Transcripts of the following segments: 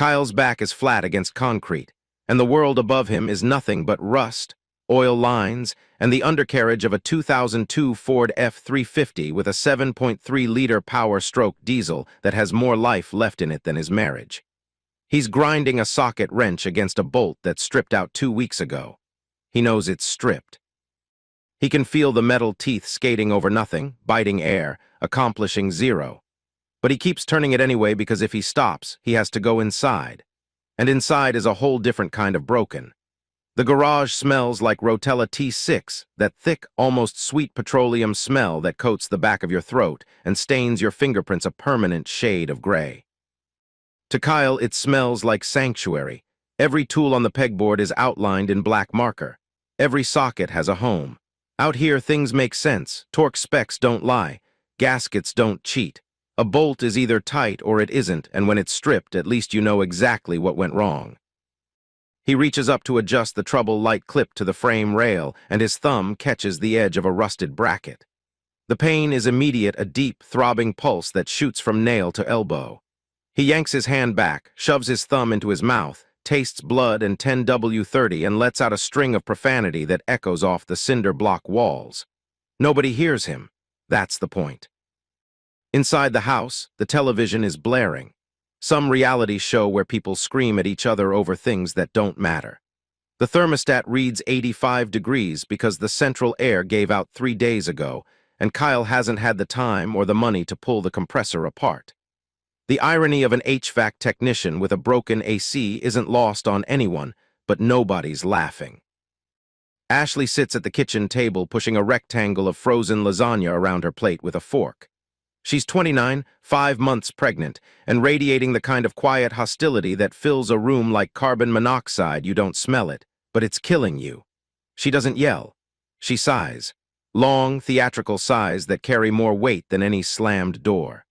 Kyle's back is flat against concrete, and the world above him is nothing but rust, oil lines, and the undercarriage of a 2002 Ford F-350 with a 7.3-liter power-stroke diesel that has more life left in it than his marriage. He's grinding a socket wrench against a bolt that stripped out 2 weeks ago. He knows it's stripped. He can feel the metal teeth skating over nothing, biting air, accomplishing zero. But he keeps turning it anyway because if he stops, he has to go inside. And inside is a whole different kind of broken. The garage smells like Rotella T6, that thick, almost sweet petroleum smell that coats the back of your throat and stains your fingerprints a permanent shade of gray. To Kyle, it smells like sanctuary. Every tool on the pegboard is outlined in black marker. Every socket has a home. Out here, things make sense. Torque specs don't lie. Gaskets don't cheat. A bolt is either tight or it isn't, and when it's stripped, at least you know exactly what went wrong. He reaches up to adjust the trouble light clip to the frame rail, and his thumb catches the edge of a rusted bracket. The pain is immediate, a deep, throbbing pulse that shoots from nail to elbow. He yanks his hand back, shoves his thumb into his mouth, tastes blood and 10W30 and lets out a string of profanity that echoes off the cinder block walls. Nobody hears him. That's the point. Inside the house, the television is blaring. Some reality show where people scream at each other over things that don't matter. The thermostat reads 85 degrees because the central air gave out 3 days ago, and Kyle hasn't had the time or the money to pull the compressor apart. The irony of an HVAC technician with a broken AC isn't lost on anyone, but nobody's laughing. Ashley sits at the kitchen table pushing a rectangle of frozen lasagna around her plate with a fork. She's 29, 5 months pregnant, and radiating the kind of quiet hostility that fills a room like carbon monoxide. You don't smell it, but it's killing you. She doesn't yell. She sighs. Long, theatrical sighs that carry more weight than any slammed door.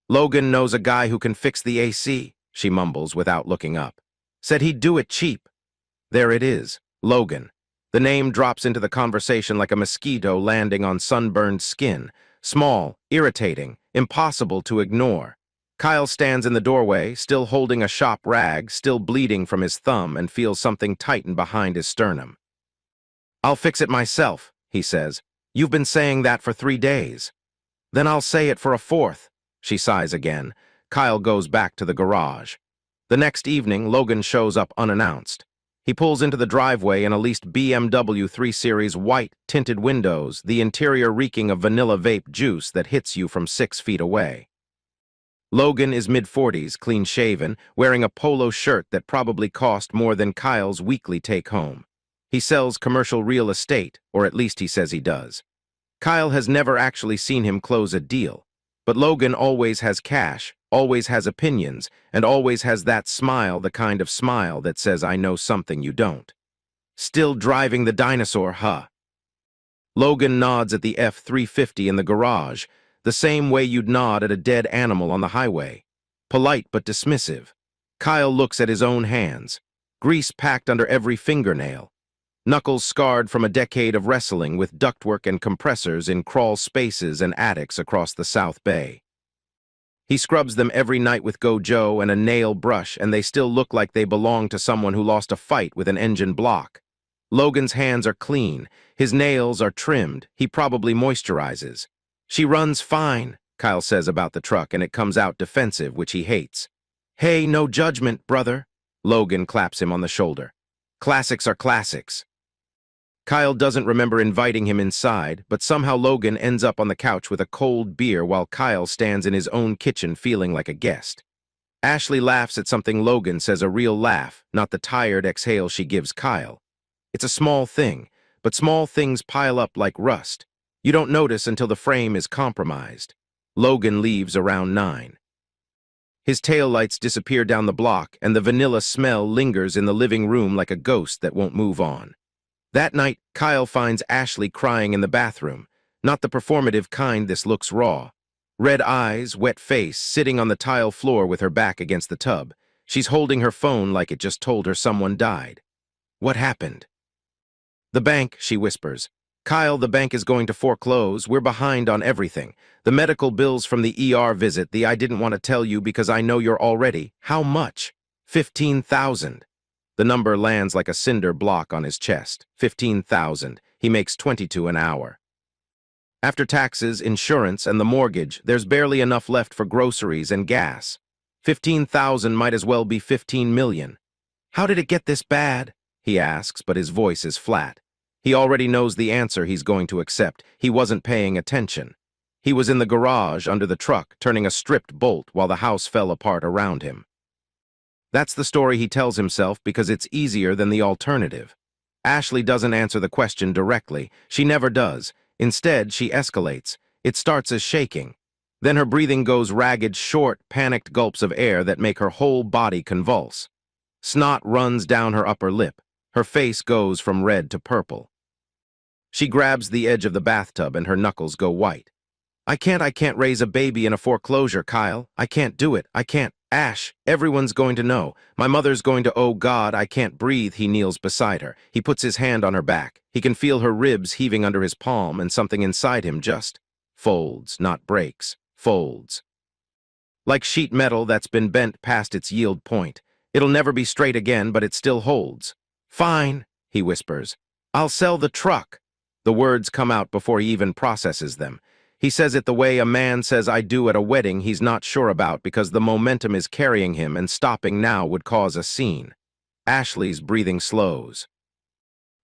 Logan knows a guy who can fix the AC, she mumbles without looking up. Said he'd do it cheap. There it is, Logan. The name drops into the conversation like a mosquito landing on sunburned skin. Small, irritating, impossible to ignore. Kyle stands in the doorway, still holding a shop rag, still bleeding from his thumb, and feels something tighten behind his sternum. I'll fix it myself, he says. You've been saying that for 3 days. Then I'll say it for a 4th. She sighs again. Kyle goes back to the garage. The next evening, Logan shows up unannounced. He pulls into the driveway in a leased BMW 3 Series white, tinted windows, the interior reeking of vanilla vape juice that hits you from 6 feet away. Logan is mid-40s, clean-shaven, wearing a polo shirt that probably cost more than Kyle's weekly take-home. He sells commercial real estate, or at least he says he does. Kyle has never actually seen him close a deal. But Logan always has cash, always has opinions, and always has that smile, the kind of smile that says, I know something you don't. Still driving the dinosaur, huh? Logan nods at the F-350 in the garage, the same way you'd nod at a dead animal on the highway. Polite but dismissive. Kyle looks at his own hands, grease packed under every fingernail, knuckles scarred from a decade of wrestling with ductwork and compressors in crawl spaces and attics across the South Bay. He scrubs them every night with Go Joe and a nail brush, and they still look like they belong to someone who lost a fight with an engine block. Logan's hands are clean, his nails are trimmed, he probably moisturizes. She runs fine, Kyle says about the truck, and it comes out defensive, which he hates. Hey, no judgment, brother. Logan claps him on the shoulder. Classics are classics. Kyle doesn't remember inviting him inside, but somehow Logan ends up on the couch with a cold beer while Kyle stands in his own kitchen feeling like a guest. Ashley laughs at something Logan says, a real laugh, not the tired exhale she gives Kyle. It's a small thing, but small things pile up like rust. You don't notice until the frame is compromised. Logan leaves around 9. His taillights disappear down the block, and the vanilla smell lingers in the living room like a ghost that won't move on. That night, Kyle finds Ashley crying in the bathroom. Not the performative kind, this looks raw. Red eyes, wet face, sitting on the tile floor with her back against the tub. She's holding her phone like it just told her someone died. What happened? The bank, she whispers. Kyle, the bank is going to foreclose. We're behind on everything. The medical bills from the ER visit, I didn't want to tell you because I know you're already. How much? 15,000. The number lands like a cinder block on his chest. 15,000. He makes 22 an hour. After taxes, insurance, and the mortgage, there's barely enough left for groceries and gas. 15,000 might as well be 15 million. How did it get this bad? He asks, but his voice is flat. He already knows the answer he's going to accept. He wasn't paying attention. He was in the garage under the truck, turning a stripped bolt while the house fell apart around him. That's the story he tells himself because it's easier than the alternative. Ashley doesn't answer the question directly. She never does. Instead, she escalates. It starts as shaking. Then her breathing goes ragged, short, panicked gulps of air that make her whole body convulse. Snot runs down her upper lip. Her face goes from red to purple. She grabs the edge of the bathtub and her knuckles go white. I can't raise a baby in a foreclosure, Kyle. I can't do it. I can't. Ash, everyone's going to know. My mother's going to, oh God, I can't breathe. He kneels beside her. He puts his hand on her back. He can feel her ribs heaving under his palm and something inside him just folds, not breaks, folds. Like sheet metal that's been bent past its yield point. It'll never be straight again, but it still holds. Fine, he whispers. I'll sell the truck. The words come out before he even processes them. He says it the way a man says I do at a wedding he's not sure about because the momentum is carrying him and stopping now would cause a scene. Ashley's breathing slows.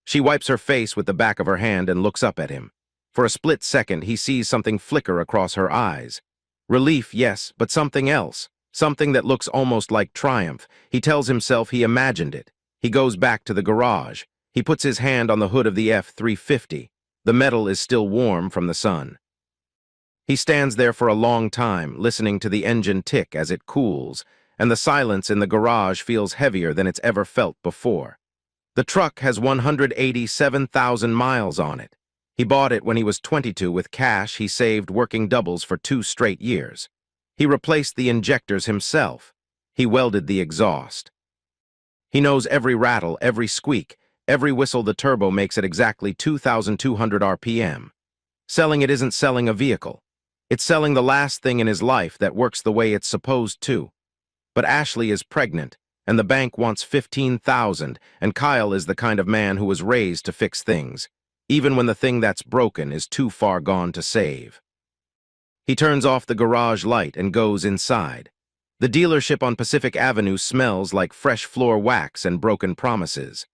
She wipes her face with the back of her hand and looks up at him. For a split second, he sees something flicker across her eyes. Relief, yes, but something else. Something that looks almost like triumph. He tells himself he imagined it. He goes back to the garage. He puts his hand on the hood of the F-350. The metal is still warm from the sun. He stands there for a long time, listening to the engine tick as it cools, and the silence in the garage feels heavier than it's ever felt before. The truck has 187,000 miles on it. He bought it when he was 22 with cash he saved working doubles for 2 straight years. He replaced the injectors himself. He welded the exhaust. He knows every rattle, every squeak, every whistle the turbo makes at exactly 2,200 RPM. Selling it isn't selling a vehicle. It's selling the last thing in his life that works the way it's supposed to. But Ashley is pregnant, and the bank wants 15,000, and Kyle is the kind of man who was raised to fix things, even when the thing that's broken is too far gone to save. He turns off the garage light and goes inside. The dealership on Pacific Avenue smells like fresh floor wax and broken promises.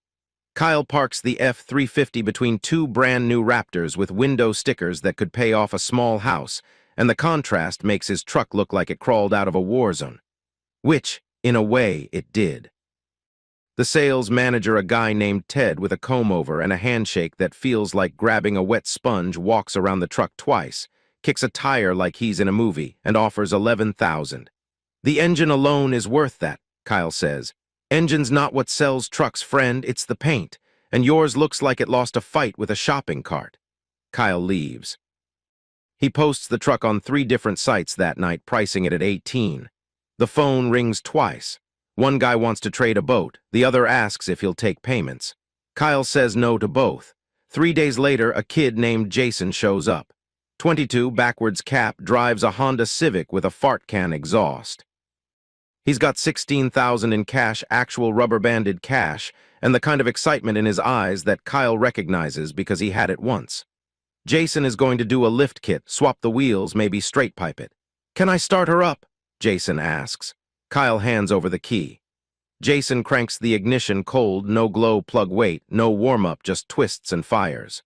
Kyle parks the F-350 between 2 brand-new Raptors with window stickers that could pay off a small house, and the contrast makes his truck look like it crawled out of a war zone. Which, in a way, it did. The sales manager, a guy named Ted with a comb-over and a handshake that feels like grabbing a wet sponge, walks around the truck twice, kicks a tire like he's in a movie, and offers 11,000. The engine alone is worth that, Kyle says. Engine's not what sells trucks, friend, it's the paint, and yours looks like it lost a fight with a shopping cart. Kyle leaves. He posts the truck on 3 different sites that night, pricing it at 18. The phone rings twice. One guy wants to trade a boat, the other asks if he'll take payments. Kyle says no to both. 3 days later, a kid named Jason shows up. 22, backwards cap, drives a Honda Civic with a fart can exhaust. He's got 16,000 in cash, actual rubber-banded cash, and the kind of excitement in his eyes that Kyle recognizes because he had it once. Jason is going to do a lift kit, swap the wheels, maybe straight pipe it. Can I start her up? Jason asks. Kyle hands over the key. Jason cranks the ignition cold, no glow plug weight, no warm-up, just twists and fires.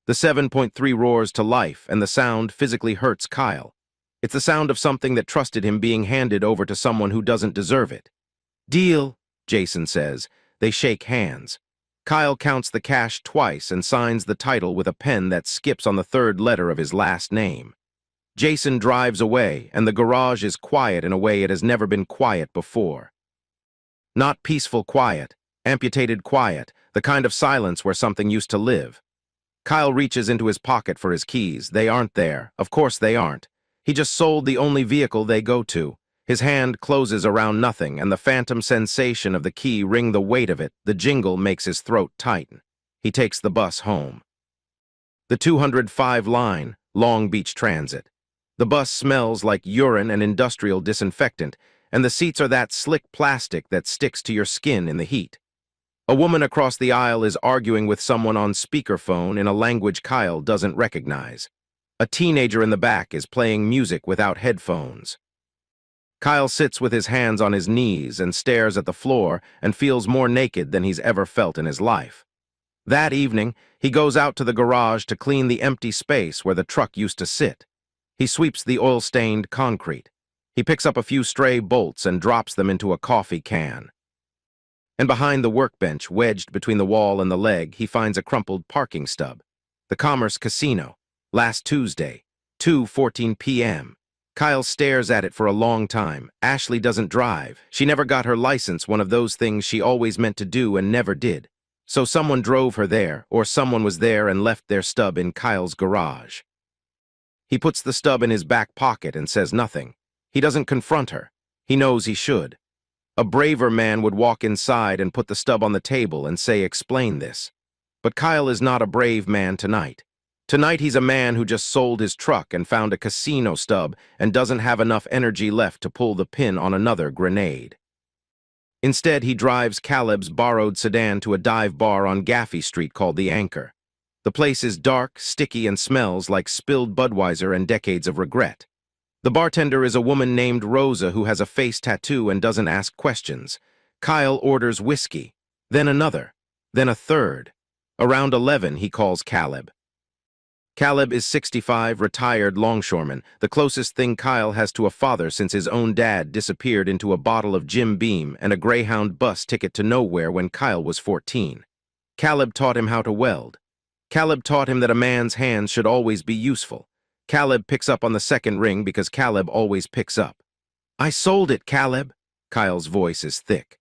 The 7.3 roars to life, and the sound physically hurts Kyle. It's the sound of something that trusted him being handed over to someone who doesn't deserve it. Deal, Jason says. They shake hands. Kyle counts the cash twice and signs the title with a pen that skips on the 3rd letter of his last name. Jason drives away, and the garage is quiet in a way it has never been quiet before. Not peaceful quiet, amputated quiet, the kind of silence where something used to live. Kyle reaches into his pocket for his keys. They aren't there. Of course they aren't. He just sold the only vehicle they go to. His hand closes around nothing, and the phantom sensation of the key ring the weight of it. The jingle makes his throat tighten. He takes the bus home. The 205 line, Long Beach Transit. The bus smells like urine and industrial disinfectant, and the seats are that slick plastic that sticks to your skin in the heat. A woman across the aisle is arguing with someone on speakerphone in a language Kyle doesn't recognize. A teenager in the back is playing music without headphones. Kyle sits with his hands on his knees and stares at the floor and feels more naked than he's ever felt in his life. That evening, he goes out to the garage to clean the empty space where the truck used to sit. He sweeps the oil-stained concrete. He picks up a few stray bolts and drops them into a coffee can. And behind the workbench, wedged between the wall and the leg, he finds a crumpled parking stub. The Commerce Casino. Last Tuesday, 2:14 p.m. Kyle stares at it for a long time. Ashley doesn't drive. She never got her license, one of those things she always meant to do and never did. So someone drove her there, or someone was there and left their stub in Kyle's garage. He puts the stub in his back pocket and says nothing. He doesn't confront her. He knows he should. A braver man would walk inside and put the stub on the table and say, "Explain this." But Kyle is not a brave man tonight. Tonight he's a man who just sold his truck and found a casino stub and doesn't have enough energy left to pull the pin on another grenade. Instead, he drives Caleb's borrowed sedan to a dive bar on Gaffey Street called The Anchor. The place is dark, sticky, and smells like spilled Budweiser and decades of regret. The bartender is a woman named Rosa who has a face tattoo and doesn't ask questions. Kyle orders whiskey, then another, then a third. Around 11, he calls Caleb. Caleb is 65, retired longshoreman, the closest thing Kyle has to a father since his own dad disappeared into a bottle of Jim Beam and a Greyhound bus ticket to nowhere when Kyle was 14. Caleb taught him how to weld. Caleb taught him that a man's hands should always be useful. Caleb picks up on the second ring because Caleb always picks up. "I sold it, Caleb." Kyle's voice is thick.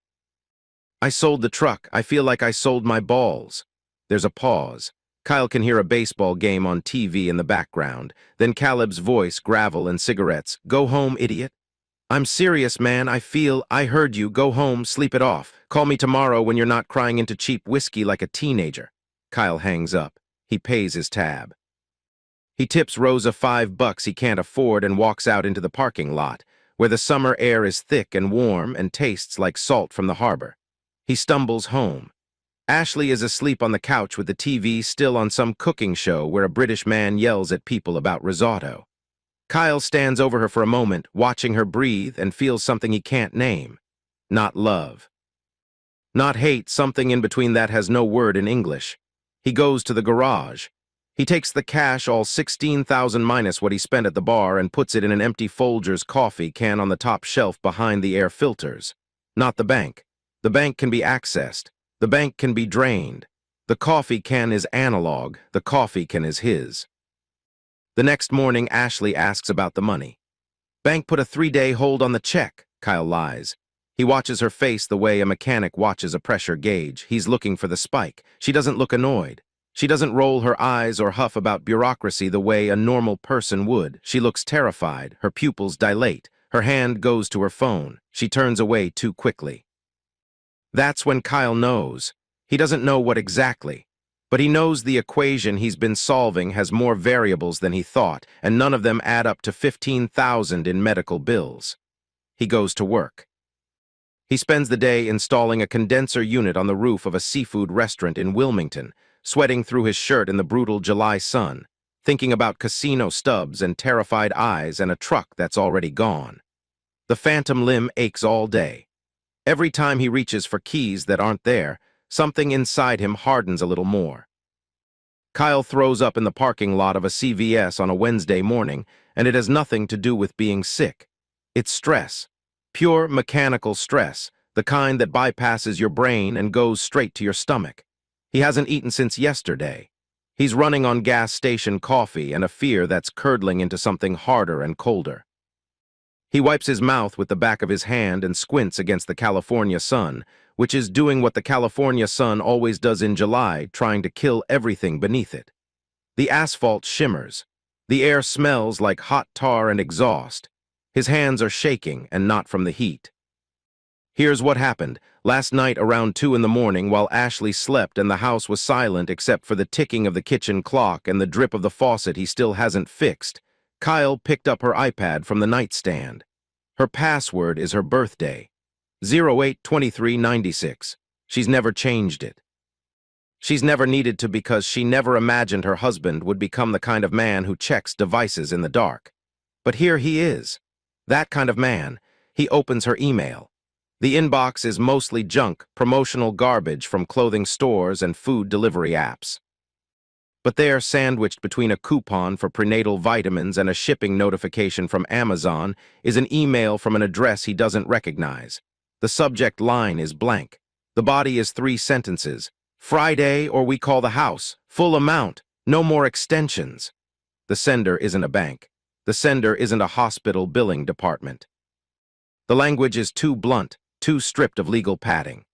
"I sold the truck. I feel like I sold my balls." There's a pause. Kyle can hear a baseball game on TV in the background. Then Caleb's voice, gravel and cigarettes. "Go home, idiot." "I'm serious, man. I heard you. Go home, sleep it off. Call me tomorrow when you're not crying into cheap whiskey like a teenager." Kyle hangs up. He pays his tab. He tips Rosa $5 he can't afford and walks out into the parking lot, where the summer air is thick and warm and tastes like salt from the harbor. He stumbles home. Ashley is asleep on the couch with the TV still on some cooking show where a British man yells at people about risotto. Kyle stands over her for a moment, watching her breathe, and feels something he can't name. Not love. Not hate, something in between that has no word in English. He goes to the garage. He takes the cash, all 16,000 minus what he spent at the bar, and puts it in an empty Folgers coffee can on the top shelf behind the air filters. Not the bank. The bank can be accessed. The bank can be drained. The coffee can is analog. The coffee can is his. The next morning, Ashley asks about the money. "Bank put a 3-day hold on the check," Kyle lies. He watches her face the way a mechanic watches a pressure gauge. He's looking for the spike. She doesn't look annoyed. She doesn't roll her eyes or huff about bureaucracy the way a normal person would. She looks terrified. Her pupils dilate. Her hand goes to her phone. She turns away too quickly. That's when Kyle knows. He doesn't know what exactly, but he knows the equation he's been solving has more variables than he thought, and none of them add up to 15,000 in medical bills. He goes to work. He spends the day installing a condenser unit on the roof of a seafood restaurant in Wilmington, sweating through his shirt in the brutal July sun, thinking about casino stubs and terrified eyes and a truck that's already gone. The phantom limb aches all day. Every time he reaches for keys that aren't there, something inside him hardens a little more. Kyle throws up in the parking lot of a CVS on a Wednesday morning, and it has nothing to do with being sick. It's stress. Pure mechanical stress, the kind that bypasses your brain and goes straight to your stomach. He hasn't eaten since yesterday. He's running on gas station coffee and a fear that's curdling into something harder and colder. He wipes his mouth with the back of his hand and squints against the California sun, which is doing what the California sun always does in July, trying to kill everything beneath it. The asphalt shimmers. The air smells like hot tar and exhaust. His hands are shaking, and not from the heat. Here's what happened. Last night around 2 in the morning, while Ashley slept and the house was silent except for the ticking of the kitchen clock and the drip of the faucet he still hasn't fixed, Kyle picked up her iPad from the nightstand. Her password is her birthday, 08/23/96. She's never changed it. She's never needed to because she never imagined her husband would become the kind of man who checks devices in the dark. But here he is. That kind of man. He opens her email. The inbox is mostly junk, promotional garbage from clothing stores and food delivery apps. But there, sandwiched between a coupon for prenatal vitamins and a shipping notification from Amazon, is an email from an address he doesn't recognize. The subject line is blank. The body is 3 sentences. Friday, or we call the house. Full amount. No more extensions. The sender isn't a bank. The sender isn't a hospital billing department. The language is too blunt, too stripped of legal padding.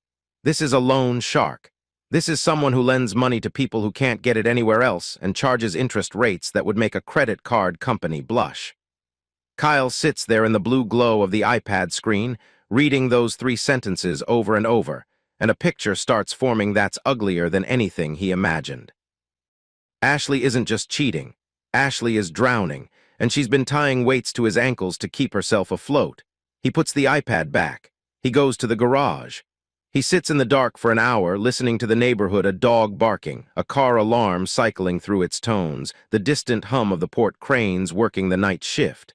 This is a loan shark. This is someone who lends money to people who can't get it anywhere else and charges interest rates that would make a credit card company blush. Kyle sits there in the blue glow of the iPad screen, reading those 3 sentences over and over, and a picture starts forming that's uglier than anything he imagined. Ashley isn't just cheating. Ashley is drowning, and she's been tying weights to his ankles to keep herself afloat. He puts the iPad back. He goes to the garage. He sits in the dark for an hour, listening to the neighborhood, a dog barking, a car alarm cycling through its tones, the distant hum of the port cranes working the night shift.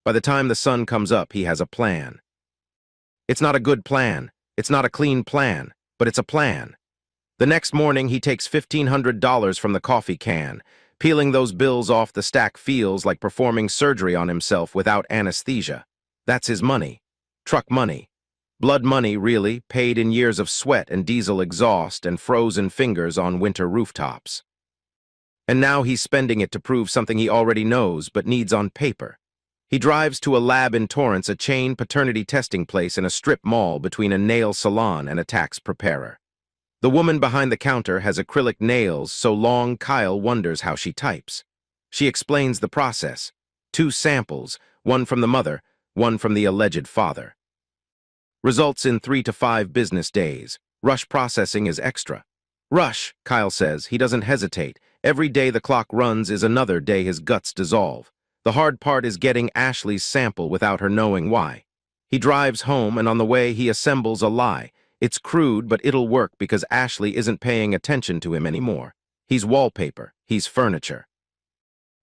By the time the sun comes up, he has a plan. It's not a good plan. It's not a clean plan, but it's a plan. The next morning, he takes $1,500 from the coffee can. Peeling those bills off the stack feels like performing surgery on himself without anesthesia. That's his money. Truck money. Blood money, really, paid in years of sweat and diesel exhaust and frozen fingers on winter rooftops. And now he's spending it to prove something he already knows but needs on paper. He drives to a lab in Torrance, a chain paternity testing place in a strip mall between a nail salon and a tax preparer. The woman behind the counter has acrylic nails so long Kyle wonders how she types. She explains the process. 2 samples, one from the mother, one from the alleged father. Results in 3 to 5 business days. Rush processing is extra. Rush, Kyle says. He doesn't hesitate. Every day the clock runs is another day his guts dissolve. The hard part is getting Ashley's sample without her knowing why. He drives home, and on the way he assembles a lie. It's crude, but it'll work because Ashley isn't paying attention to him anymore. He's wallpaper. He's furniture.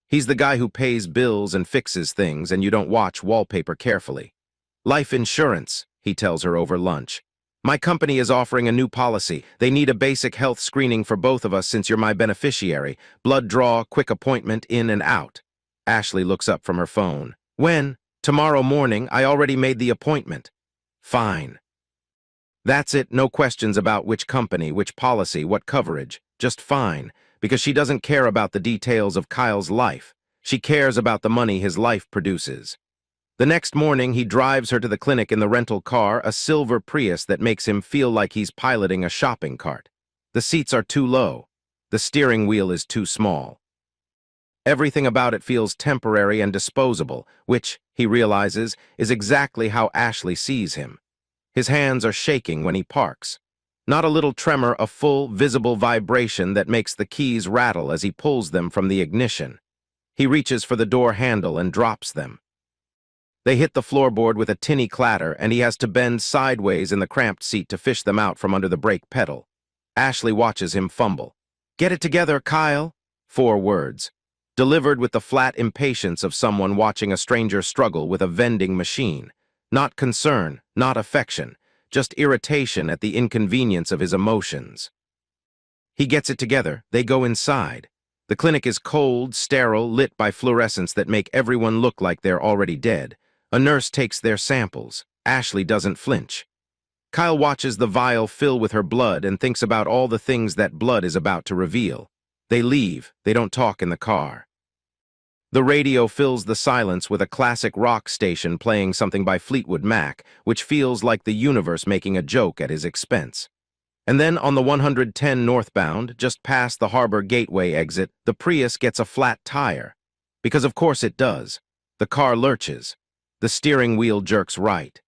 He's the guy who pays bills and fixes things, and you don't watch wallpaper carefully. Life insurance, he tells her over lunch. My company is offering a new policy. They need a basic health screening for both of us since you're my beneficiary. Blood draw, quick appointment, in and out. Ashley looks up from her phone. When? Tomorrow morning. I already made the appointment. Fine. That's it. No questions about which company, which policy, what coverage. Just fine. Because she doesn't care about the details of Kyle's life. She cares about the money his life produces. The next morning, he drives her to the clinic in the rental car, a silver Prius that makes him feel like he's piloting a shopping cart. The seats are too low. The steering wheel is too small. Everything about it feels temporary and disposable, which, he realizes, is exactly how Ashley sees him. His hands are shaking when he parks. Not a little tremor, a full, visible vibration that makes the keys rattle as he pulls them from the ignition. He reaches for the door handle and drops them. They hit the floorboard with a tinny clatter, and he has to bend sideways in the cramped seat to fish them out from under the brake pedal. Ashley watches him fumble. Get it together, Kyle. 4 words. Delivered with the flat impatience of someone watching a stranger struggle with a vending machine. Not concern, not affection, just irritation at the inconvenience of his emotions. He gets it together. They go inside. The clinic is cold, sterile, lit by fluorescents that make everyone look like they're already dead. A nurse takes their samples. Ashley doesn't flinch. Kyle watches the vial fill with her blood and thinks about all the things that blood is about to reveal. They leave. They don't talk in the car. The radio fills the silence with a classic rock station playing something by Fleetwood Mac, which feels like the universe making a joke at his expense. And then on the 110 northbound, just past the Harbor Gateway exit, the Prius gets a flat tire. Because of course it does. The car lurches. The steering wheel jerks right.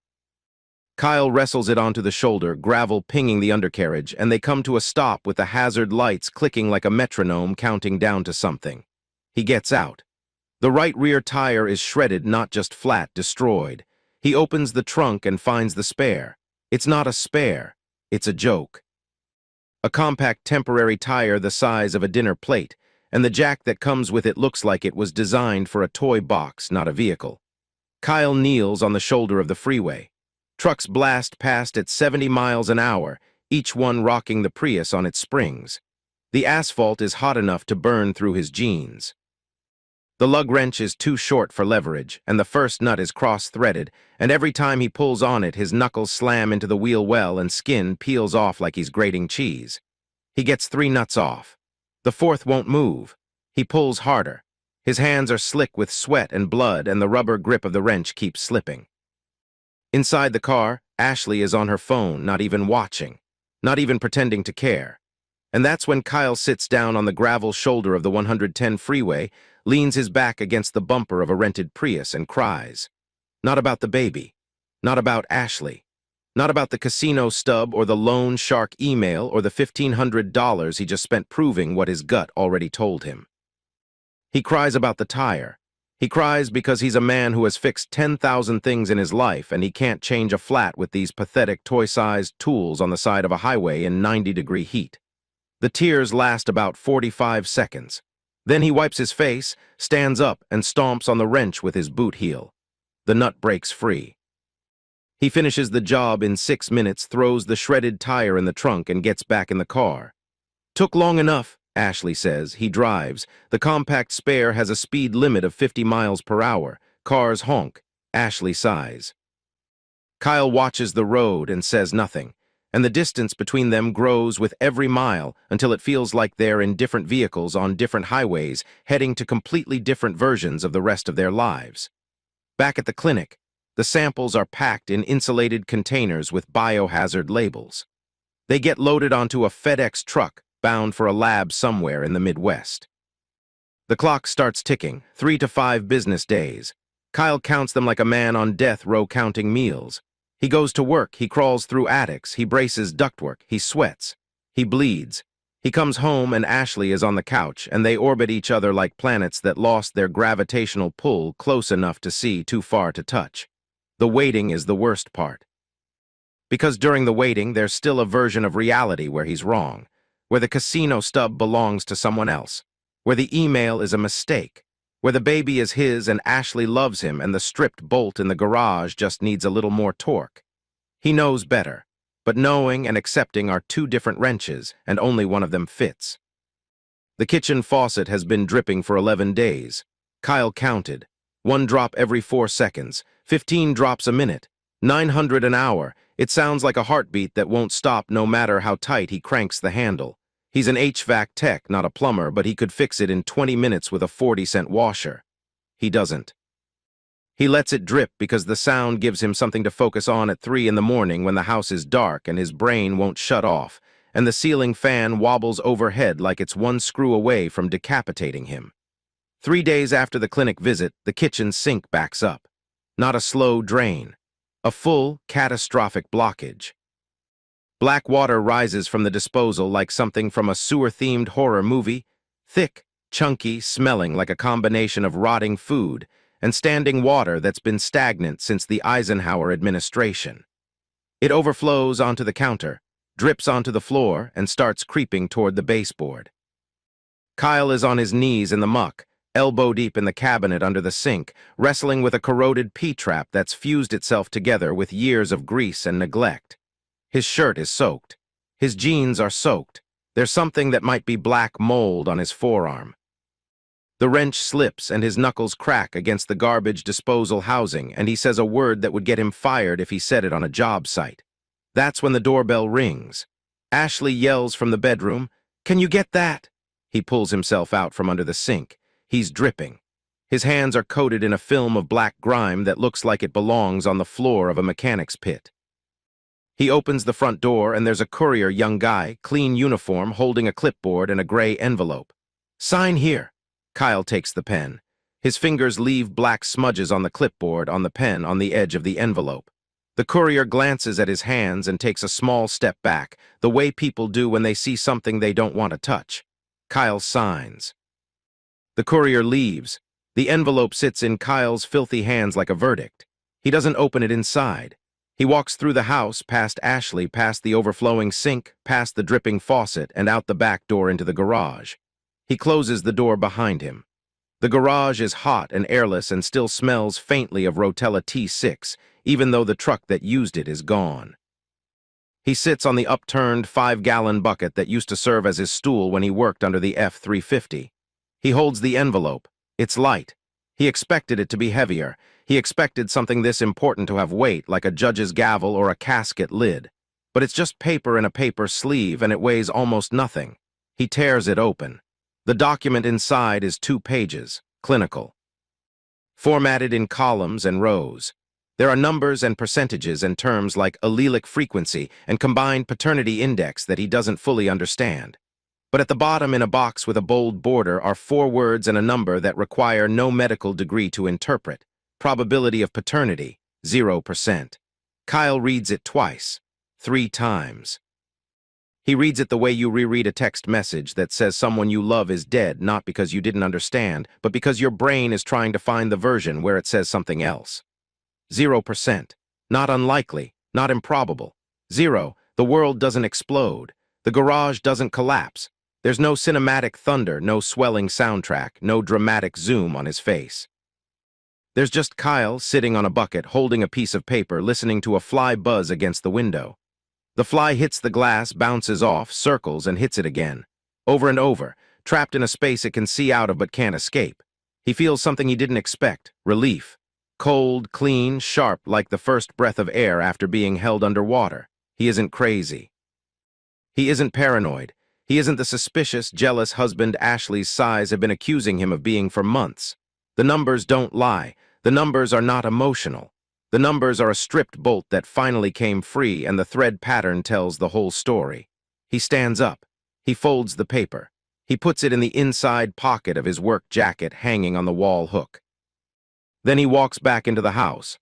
Kyle wrestles it onto the shoulder, gravel pinging the undercarriage, and they come to a stop with the hazard lights clicking like a metronome counting down to something. He gets out. The right rear tire is shredded, not just flat, destroyed. He opens the trunk and finds the spare. It's not a spare, it's a joke. A compact temporary tire the size of a dinner plate, and the jack that comes with it looks like it was designed for a toy box, not a vehicle. Kyle kneels on the shoulder of the freeway. Trucks blast past at 70 miles an hour, each one rocking the Prius on its springs. The asphalt is hot enough to burn through his jeans. The lug wrench is too short for leverage, and the first nut is cross-threaded, and every time he pulls on it, his knuckles slam into the wheel well and skin peels off like he's grating cheese. He gets 3 nuts off. The fourth won't move. He pulls harder. His hands are slick with sweat and blood, and the rubber grip of the wrench keeps slipping. Inside the car, Ashley is on her phone, not even watching, not even pretending to care. And that's when Kyle sits down on the gravel shoulder of the 110 freeway, leans his back against the bumper of a rented Prius and cries. Not about the baby. Not about Ashley. Not about the casino stub or the loan shark email or the $1,500 he just spent proving what his gut already told him. He cries about the tire. He cries because he's a man who has fixed 10,000 things in his life and he can't change a flat with these pathetic toy-sized tools on the side of a highway in 90-degree heat. The tears last about 45 seconds. Then he wipes his face, stands up, and stomps on the wrench with his boot heel. The nut breaks free. He finishes the job in 6 minutes, throws the shredded tire in the trunk, and gets back in the car. Took long enough, Ashley says. He drives. The compact spare has a speed limit of 50 miles per hour. Cars honk. Ashley sighs. Kyle watches the road and says nothing, and the distance between them grows with every mile until it feels like they're in different vehicles on different highways, heading to completely different versions of the rest of their lives. Back at the clinic, the samples are packed in insulated containers with biohazard labels. They get loaded onto a FedEx truck bound for a lab somewhere in the Midwest. The clock starts ticking, 3 to 5 business days. Kyle counts them like a man on death row counting meals. He goes to work, he crawls through attics, he braces ductwork, he sweats, he bleeds. He comes home and Ashley is on the couch, and they orbit each other like planets that lost their gravitational pull close enough to see, too far to touch. The waiting is the worst part. Because during the waiting, there's still a version of reality where he's wrong, where the casino stub belongs to someone else, where the email is a mistake, where the baby is his and Ashley loves him and the stripped bolt in the garage just needs a little more torque. He knows better, but knowing and accepting are 2 different wrenches, and only one of them fits. The kitchen faucet has been dripping for 11 days. Kyle counted. 1 drop every 4 seconds, 15 drops a minute, 900 an hour. It sounds like a heartbeat that won't stop no matter how tight he cranks the handle. He's an HVAC tech, not a plumber, but he could fix it in 20 minutes with a 40-cent washer. He doesn't. He lets it drip because the sound gives him something to focus on at 3 in the morning when the house is dark and his brain won't shut off, and the ceiling fan wobbles overhead like it's 1 screw away from decapitating him. 3 days after the clinic visit, the kitchen sink backs up. Not a slow drain. A full, catastrophic blockage. Black water rises from the disposal like something from a sewer-themed horror movie, thick, chunky, smelling like a combination of rotting food and standing water that's been stagnant since the Eisenhower administration. It overflows onto the counter, drips onto the floor, and starts creeping toward the baseboard. Kyle is on his knees in the muck, elbow deep in the cabinet under the sink, wrestling with a corroded P-trap that's fused itself together with years of grease and neglect. His shirt is soaked. His jeans are soaked. There's something that might be black mold on his forearm. The wrench slips and his knuckles crack against the garbage disposal housing, and he says a word that would get him fired if he said it on a job site. That's when the doorbell rings. Ashley yells from the bedroom, "Can you get that?" He pulls himself out from under the sink. He's dripping. His hands are coated in a film of black grime that looks like it belongs on the floor of a mechanic's pit. He opens the front door and there's a courier young guy, clean uniform, holding a clipboard and a gray envelope. "Sign here." Kyle takes the pen. His fingers leave black smudges on the clipboard, on the pen, on the edge of the envelope. The courier glances at his hands and takes a small step back, the way people do when they see something they don't want to touch. Kyle signs. The courier leaves. The envelope sits in Kyle's filthy hands like a verdict. He doesn't open it inside. He walks through the house, past Ashley, past the overflowing sink, past the dripping faucet, and out the back door into the garage. He closes the door behind him. The garage is hot and airless and still smells faintly of Rotella T6, even though the truck that used it is gone. He sits on the upturned 5-gallon bucket that used to serve as his stool when he worked under the F-350. He holds the envelope. It's light. He expected it to be heavier. He expected something this important to have weight, like a judge's gavel or a casket lid. But it's just paper in a paper sleeve, and it weighs almost nothing. He tears it open. The document inside is 2 pages, clinical, formatted in columns and rows. There are numbers and percentages and terms like allelic frequency and combined paternity index that he doesn't fully understand. But at the bottom in a box with a bold border are 4 words and a number that require no medical degree to interpret. Probability of paternity, 0%. Kyle reads it twice, 3 times. He reads it the way you reread a text message that says someone you love is dead, not because you didn't understand, but because your brain is trying to find the version where it says something else. 0%. Not unlikely, not improbable. 0. The world doesn't explode. The garage doesn't collapse. There's no cinematic thunder, no swelling soundtrack, no dramatic zoom on his face. There's just Kyle sitting on a bucket, holding a piece of paper, listening to a fly buzz against the window. The fly hits the glass, bounces off, circles, and hits it again. Over and over, trapped in a space it can see out of but can't escape. He feels something he didn't expect, relief. Cold, clean, sharp, like the first breath of air after being held underwater. He isn't crazy. He isn't paranoid. He isn't the suspicious, jealous husband Ashley's sighs have been accusing him of being for months. The numbers don't lie. The numbers are not emotional. The numbers are a stripped bolt that finally came free, and the thread pattern tells the whole story. He stands up. He folds the paper. He puts it in the inside pocket of his work jacket hanging on the wall hook. Then he walks back into the house.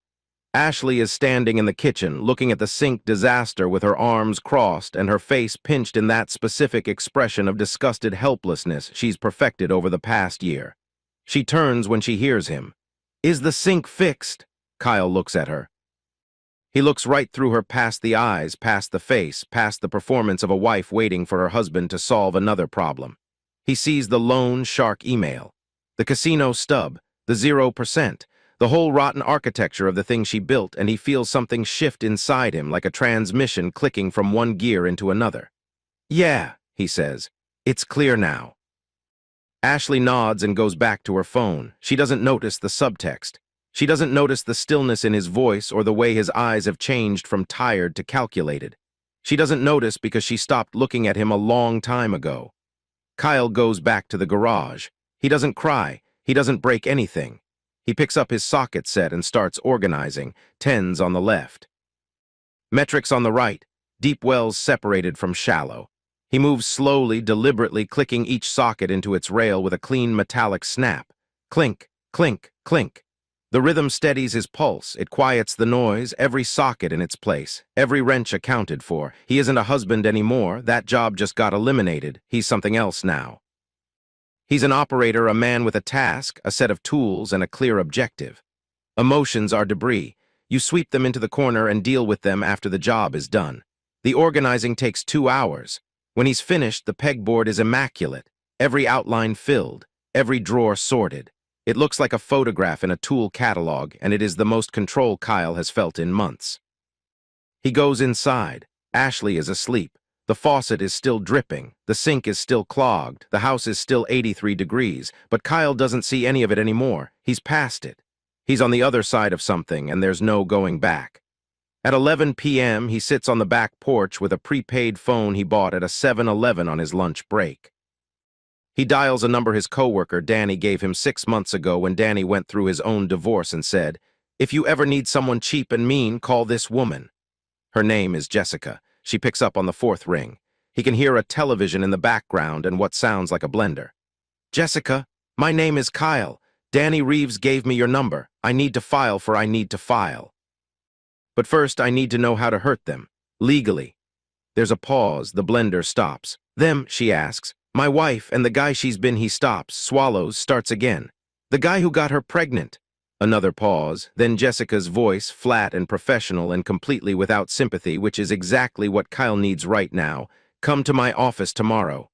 Ashley is standing in the kitchen, looking at the sink disaster with her arms crossed and her face pinched in that specific expression of disgusted helplessness she's perfected over the past year. She turns when she hears him. "Is the sink fixed?" Kyle looks at her. He looks right through her, past the eyes, past the face, past the performance of a wife waiting for her husband to solve another problem. He sees the loan shark email, the casino stub, the 0%, the whole rotten architecture of the thing she built, and he feels something shift inside him like a transmission clicking from one gear into another. "Yeah," he says. "It's clear now." Ashley nods and goes back to her phone. She doesn't notice the subtext. She doesn't notice the stillness in his voice or the way his eyes have changed from tired to calculated. She doesn't notice because she stopped looking at him a long time ago. Kyle goes back to the garage. He doesn't cry. He doesn't break anything. He picks up his socket set and starts organizing, tens on the left. Metrics on the right, deep wells separated from shallow. He moves slowly, deliberately, clicking each socket into its rail with a clean metallic snap. Clink, clink, clink. The rhythm steadies his pulse. It quiets the noise, every socket in its place, every wrench accounted for. He isn't a husband anymore. That job just got eliminated. He's something else now. He's an operator, a man with a task, a set of tools, and a clear objective. Emotions are debris. You sweep them into the corner and deal with them after the job is done. The organizing takes 2 hours. When he's finished, the pegboard is immaculate, every outline filled, every drawer sorted. It looks like a photograph in a tool catalog, and it is the most control Kyle has felt in months. He goes inside. Ashley is asleep. The faucet is still dripping. The sink is still clogged. The house is still 83 degrees, but Kyle doesn't see any of it anymore. He's past it. He's on the other side of something, and there's no going back. At 11 p.m., he sits on the back porch with a prepaid phone he bought at a 7-Eleven on his lunch break. He dials a number his coworker Danny gave him 6 months ago when Danny went through his own divorce and said, "If you ever need someone cheap and mean, call this woman." Her name is Jessica. She picks up on the 4th ring. He can hear a television in the background and what sounds like a blender. "Jessica, my name is Kyle. Danny Reeves gave me your number. I need to file. But first, I need to know how to hurt them. Legally. There's a pause. The blender stops. Them, she asks. My wife and the guy she's been. He stops, swallows, starts again. The guy who got her pregnant. Another pause. Then Jessica's voice, flat and professional and completely without sympathy, which is exactly what Kyle needs right now. Come to my office tomorrow.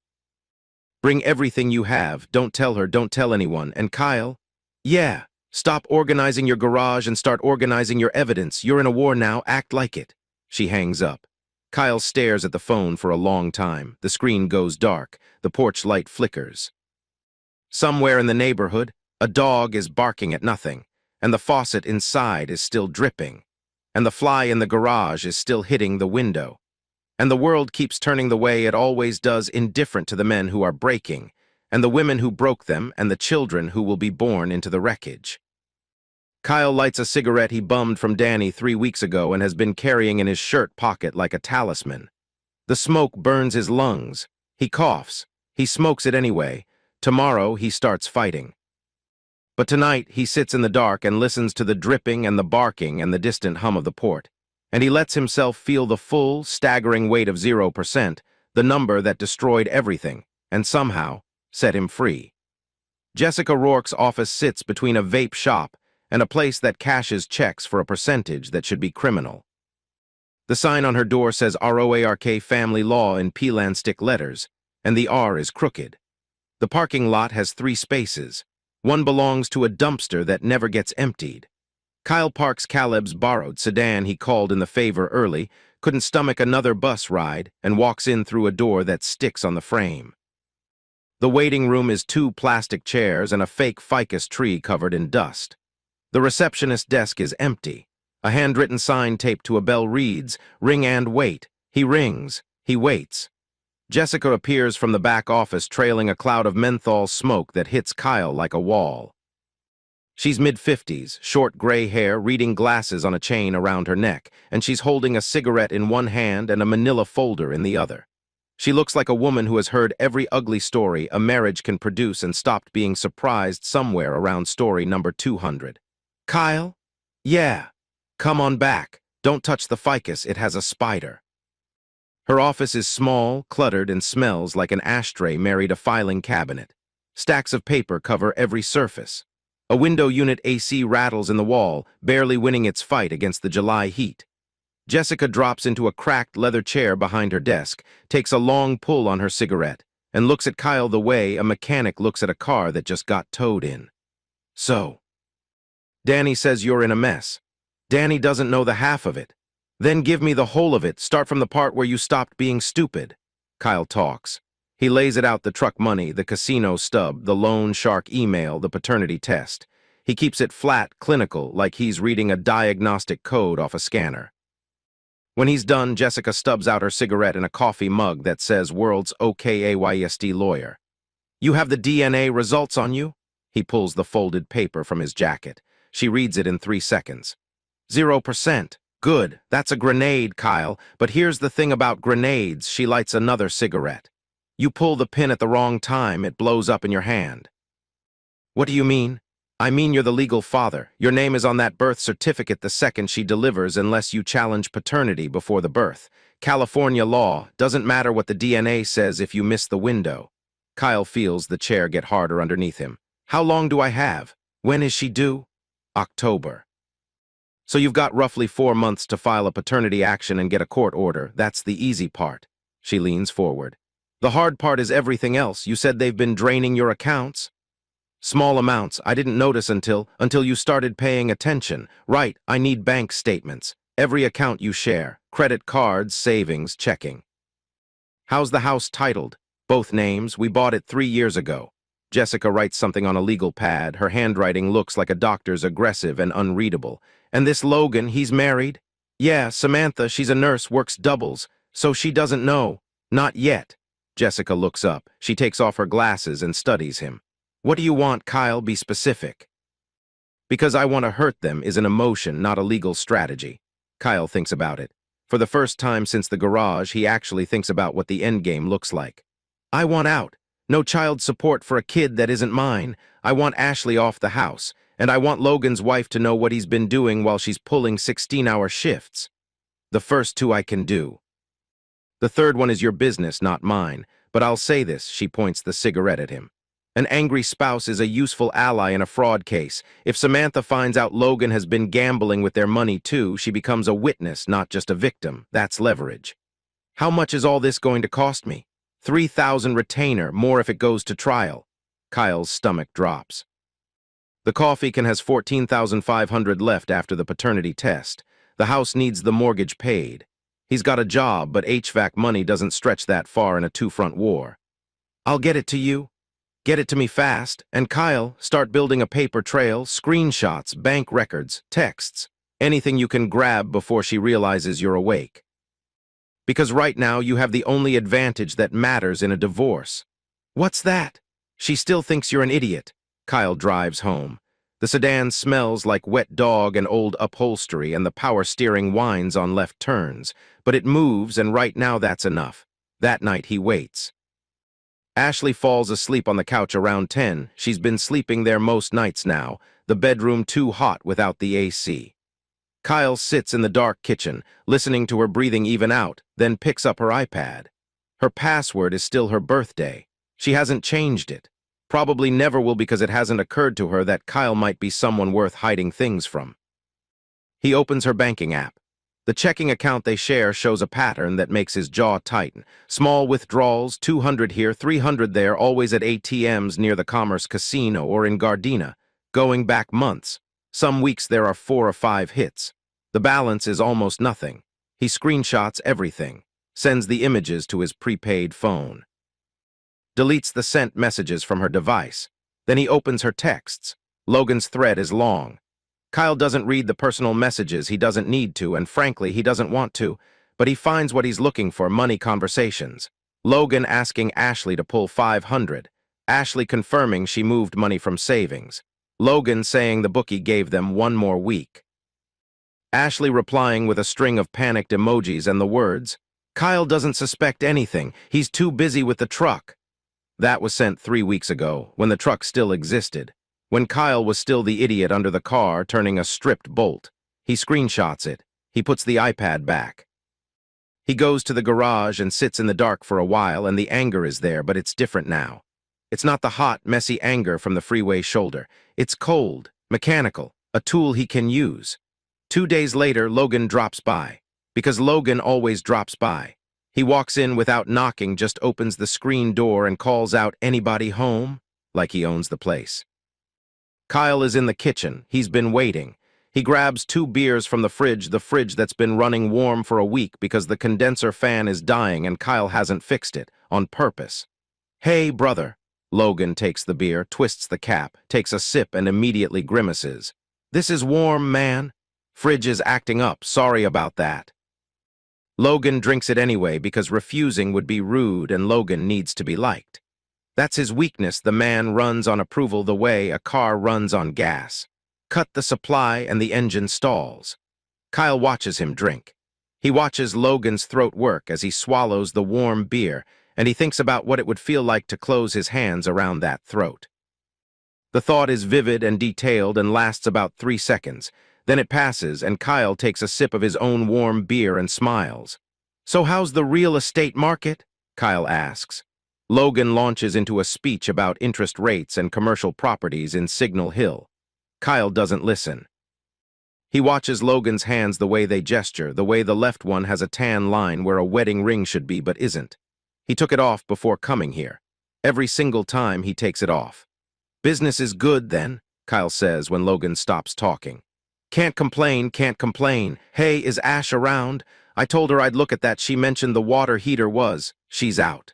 Bring everything you have. Don't tell her. Don't tell anyone. And Kyle? Yeah. Stop organizing your garage and start organizing your evidence. You're in a war now. Act like it. She hangs up. Kyle stares at the phone for a long time. The screen goes dark. The porch light flickers. Somewhere in the neighborhood, a dog is barking at nothing, and the faucet inside is still dripping, and the fly in the garage is still hitting the window, and the world keeps turning the way it always does, indifferent to the men who are breaking, and the women who broke them, and the children who will be born into the wreckage. Kyle lights a cigarette he bummed from Danny 3 weeks ago and has been carrying in his shirt pocket like a talisman. The smoke burns his lungs. He coughs. He smokes it anyway. Tomorrow he starts fighting. But tonight he sits in the dark and listens to the dripping and the barking and the distant hum of the port, and he lets himself feel the full, staggering weight of 0%, the number that destroyed everything, and somehow set him free. Jessica Rourke's office sits between a vape shop and a place that cashes checks for a percentage that should be criminal. The sign on her door says ROARK Family Law in peelan stick letters, and the R is crooked. The parking lot has 3 spaces. One belongs to a dumpster that never gets emptied. Kyle parks Caleb's borrowed sedan he called in the favor early, couldn't stomach another bus ride, and walks in through a door that sticks on the frame. The waiting room is 2 plastic chairs and a fake ficus tree covered in dust. The receptionist's desk is empty. A handwritten sign taped to a bell reads, "Ring and wait." He rings. He waits. Jessica appears from the back office trailing a cloud of menthol smoke that hits Kyle like a wall. She's mid-50s, short gray hair, reading glasses on a chain around her neck, and she's holding a cigarette in one hand and a manila folder in the other. She looks like a woman who has heard every ugly story a marriage can produce and stopped being surprised somewhere around story number 200. Kyle? Yeah. Come on back. Don't touch the ficus, it has a spider. Her office is small, cluttered, and smells like an ashtray married a filing cabinet. Stacks of paper cover every surface. A window unit AC rattles in the wall, barely winning its fight against the July heat. Jessica drops into a cracked leather chair behind her desk, takes a long pull on her cigarette, and looks at Kyle the way a mechanic looks at a car that just got towed in. So, Danny says you're in a mess. Danny doesn't know the half of it. Then give me the whole of it. Start from the part where you stopped being stupid. Kyle talks. He lays it out: the truck money, the casino stub, the loan shark email, the paternity test. He keeps it flat, clinical, like he's reading a diagnostic code off a scanner. When he's done, Jessica stubs out her cigarette in a coffee mug that says World's OKAYSD Lawyer. You have the DNA results on you? He pulls the folded paper from his jacket. She reads it in 3 seconds. 0%. Good. That's a grenade, Kyle. But here's the thing about grenades. She lights another cigarette. You pull the pin at the wrong time, it blows up in your hand. What do you mean? I mean you're the legal father. Your name is on that birth certificate the second she delivers unless you challenge paternity before the birth. California law. Doesn't matter what the DNA says if you miss the window. Kyle feels the chair get harder underneath him. How long do I have? When is she due? October. So you've got roughly 4 months to file a paternity action and get a court order. That's the easy part. She leans forward. The hard part is everything else. You said they've been draining your accounts? Small amounts. I didn't notice until you started paying attention. Right, I need bank statements. Every account you share. Credit cards, savings, checking. How's the house titled? Both names. We bought it 3 years ago. Jessica writes something on a legal pad. Her handwriting looks like a doctor's, aggressive and unreadable. And this Logan, he's married? Yeah, Samantha, she's a nurse, works doubles. So she doesn't know. Not yet. Jessica looks up. She takes off her glasses and studies him. What do you want, Kyle? Be specific. Because I want to hurt them is an emotion, not a legal strategy. Kyle thinks about it. For the first time since the garage, he actually thinks about what the endgame looks like. I want out. No child support for a kid that isn't mine. I want Ashley off the house. And I want Logan's wife to know what he's been doing while she's pulling 16-hour shifts. The first two I can do. The third one is your business, not mine. But I'll say this, she points the cigarette at him. An angry spouse is a useful ally in a fraud case. If Samantha finds out Logan has been gambling with their money too, she becomes a witness, not just a victim. That's leverage. How much is all this going to cost me? 3,000 retainer, more if it goes to trial. Kyle's stomach drops. The coffee can has 14,500 left after the paternity test. The house needs the mortgage paid. He's got a job, but HVAC money doesn't stretch that far in a two-front war. I'll get it to you. Get it to me fast. And Kyle, start building a paper trail, screenshots, bank records, texts, anything you can grab before she realizes you're awake. Because right now you have the only advantage that matters in a divorce. What's that? She still thinks you're an idiot. Kyle drives home. The sedan smells like wet dog and old upholstery, and the power steering whines on left turns. But it moves, and right now that's enough. That night he waits. Ashley falls asleep on the couch around 10. She's been sleeping there most nights now, the bedroom too hot without the AC. Kyle sits in the dark kitchen, listening to her breathing even out, then picks up her iPad. Her password is still her birthday. She hasn't changed it. Probably never will, because it hasn't occurred to her that Kyle might be someone worth hiding things from. He opens her banking app. The checking account they share shows a pattern that makes his jaw tighten. Small withdrawals, 200 here, 300 there, always at ATMs near the Commerce Casino or in Gardena, going back months. Some weeks there are 4 or 5 hits. The balance is almost nothing. He screenshots everything, sends the images to his prepaid phone. Deletes the sent messages from her device. Then he opens her texts. Logan's thread is long. Kyle doesn't read the personal messages. He doesn't need to, and frankly, he doesn't want to. But he finds what he's looking for, money conversations. Logan asking Ashley to pull 500. Ashley confirming she moved money from savings. Logan saying the bookie gave them 1 more week. Ashley replying with a string of panicked emojis and the words, "Kyle doesn't suspect anything. He's too busy with the truck." That was sent 3 weeks ago, when the truck still existed. When Kyle was still the idiot under the car, turning a stripped bolt. He screenshots it. He puts the iPad back. He goes to the garage and sits in the dark for a while, and the anger is there, but it's different now. It's not the hot, messy anger from the freeway shoulder. It's cold, mechanical, a tool he can use. 2 days later, Logan drops by. Because Logan always drops by. He walks in without knocking, just opens the screen door and calls out, "Anybody home?" like he owns the place. Kyle is in the kitchen. He's been waiting. He grabs 2 beers from the fridge that's been running warm for a week because the condenser fan is dying and Kyle hasn't fixed it, on purpose. "Hey, brother." Logan takes the beer, twists the cap, takes a sip and immediately grimaces. "This is warm, man. Fridge is acting up, sorry about that." Logan drinks it anyway because refusing would be rude and Logan needs to be liked. That's his weakness. The man runs on approval the way a car runs on gas. Cut the supply and the engine stalls. Kyle watches him drink. He watches Logan's throat work as he swallows the warm beer, and he thinks about what it would feel like to close his hands around that throat. The thought is vivid and detailed and lasts about 3 seconds. Then it passes, and Kyle takes a sip of his own warm beer and smiles. "So how's the real estate market?" Kyle asks. Logan launches into a speech about interest rates and commercial properties in Signal Hill. Kyle doesn't listen. He watches Logan's hands, the way they gesture, the way the left one has a tan line where a wedding ring should be but isn't. He took it off before coming here. Every single time he takes it off. "Business is good, then," Kyle says when Logan stops talking. Can't complain, can't complain. Hey, is Ash around? I told her I'd look at that. She mentioned the water heater was. She's out."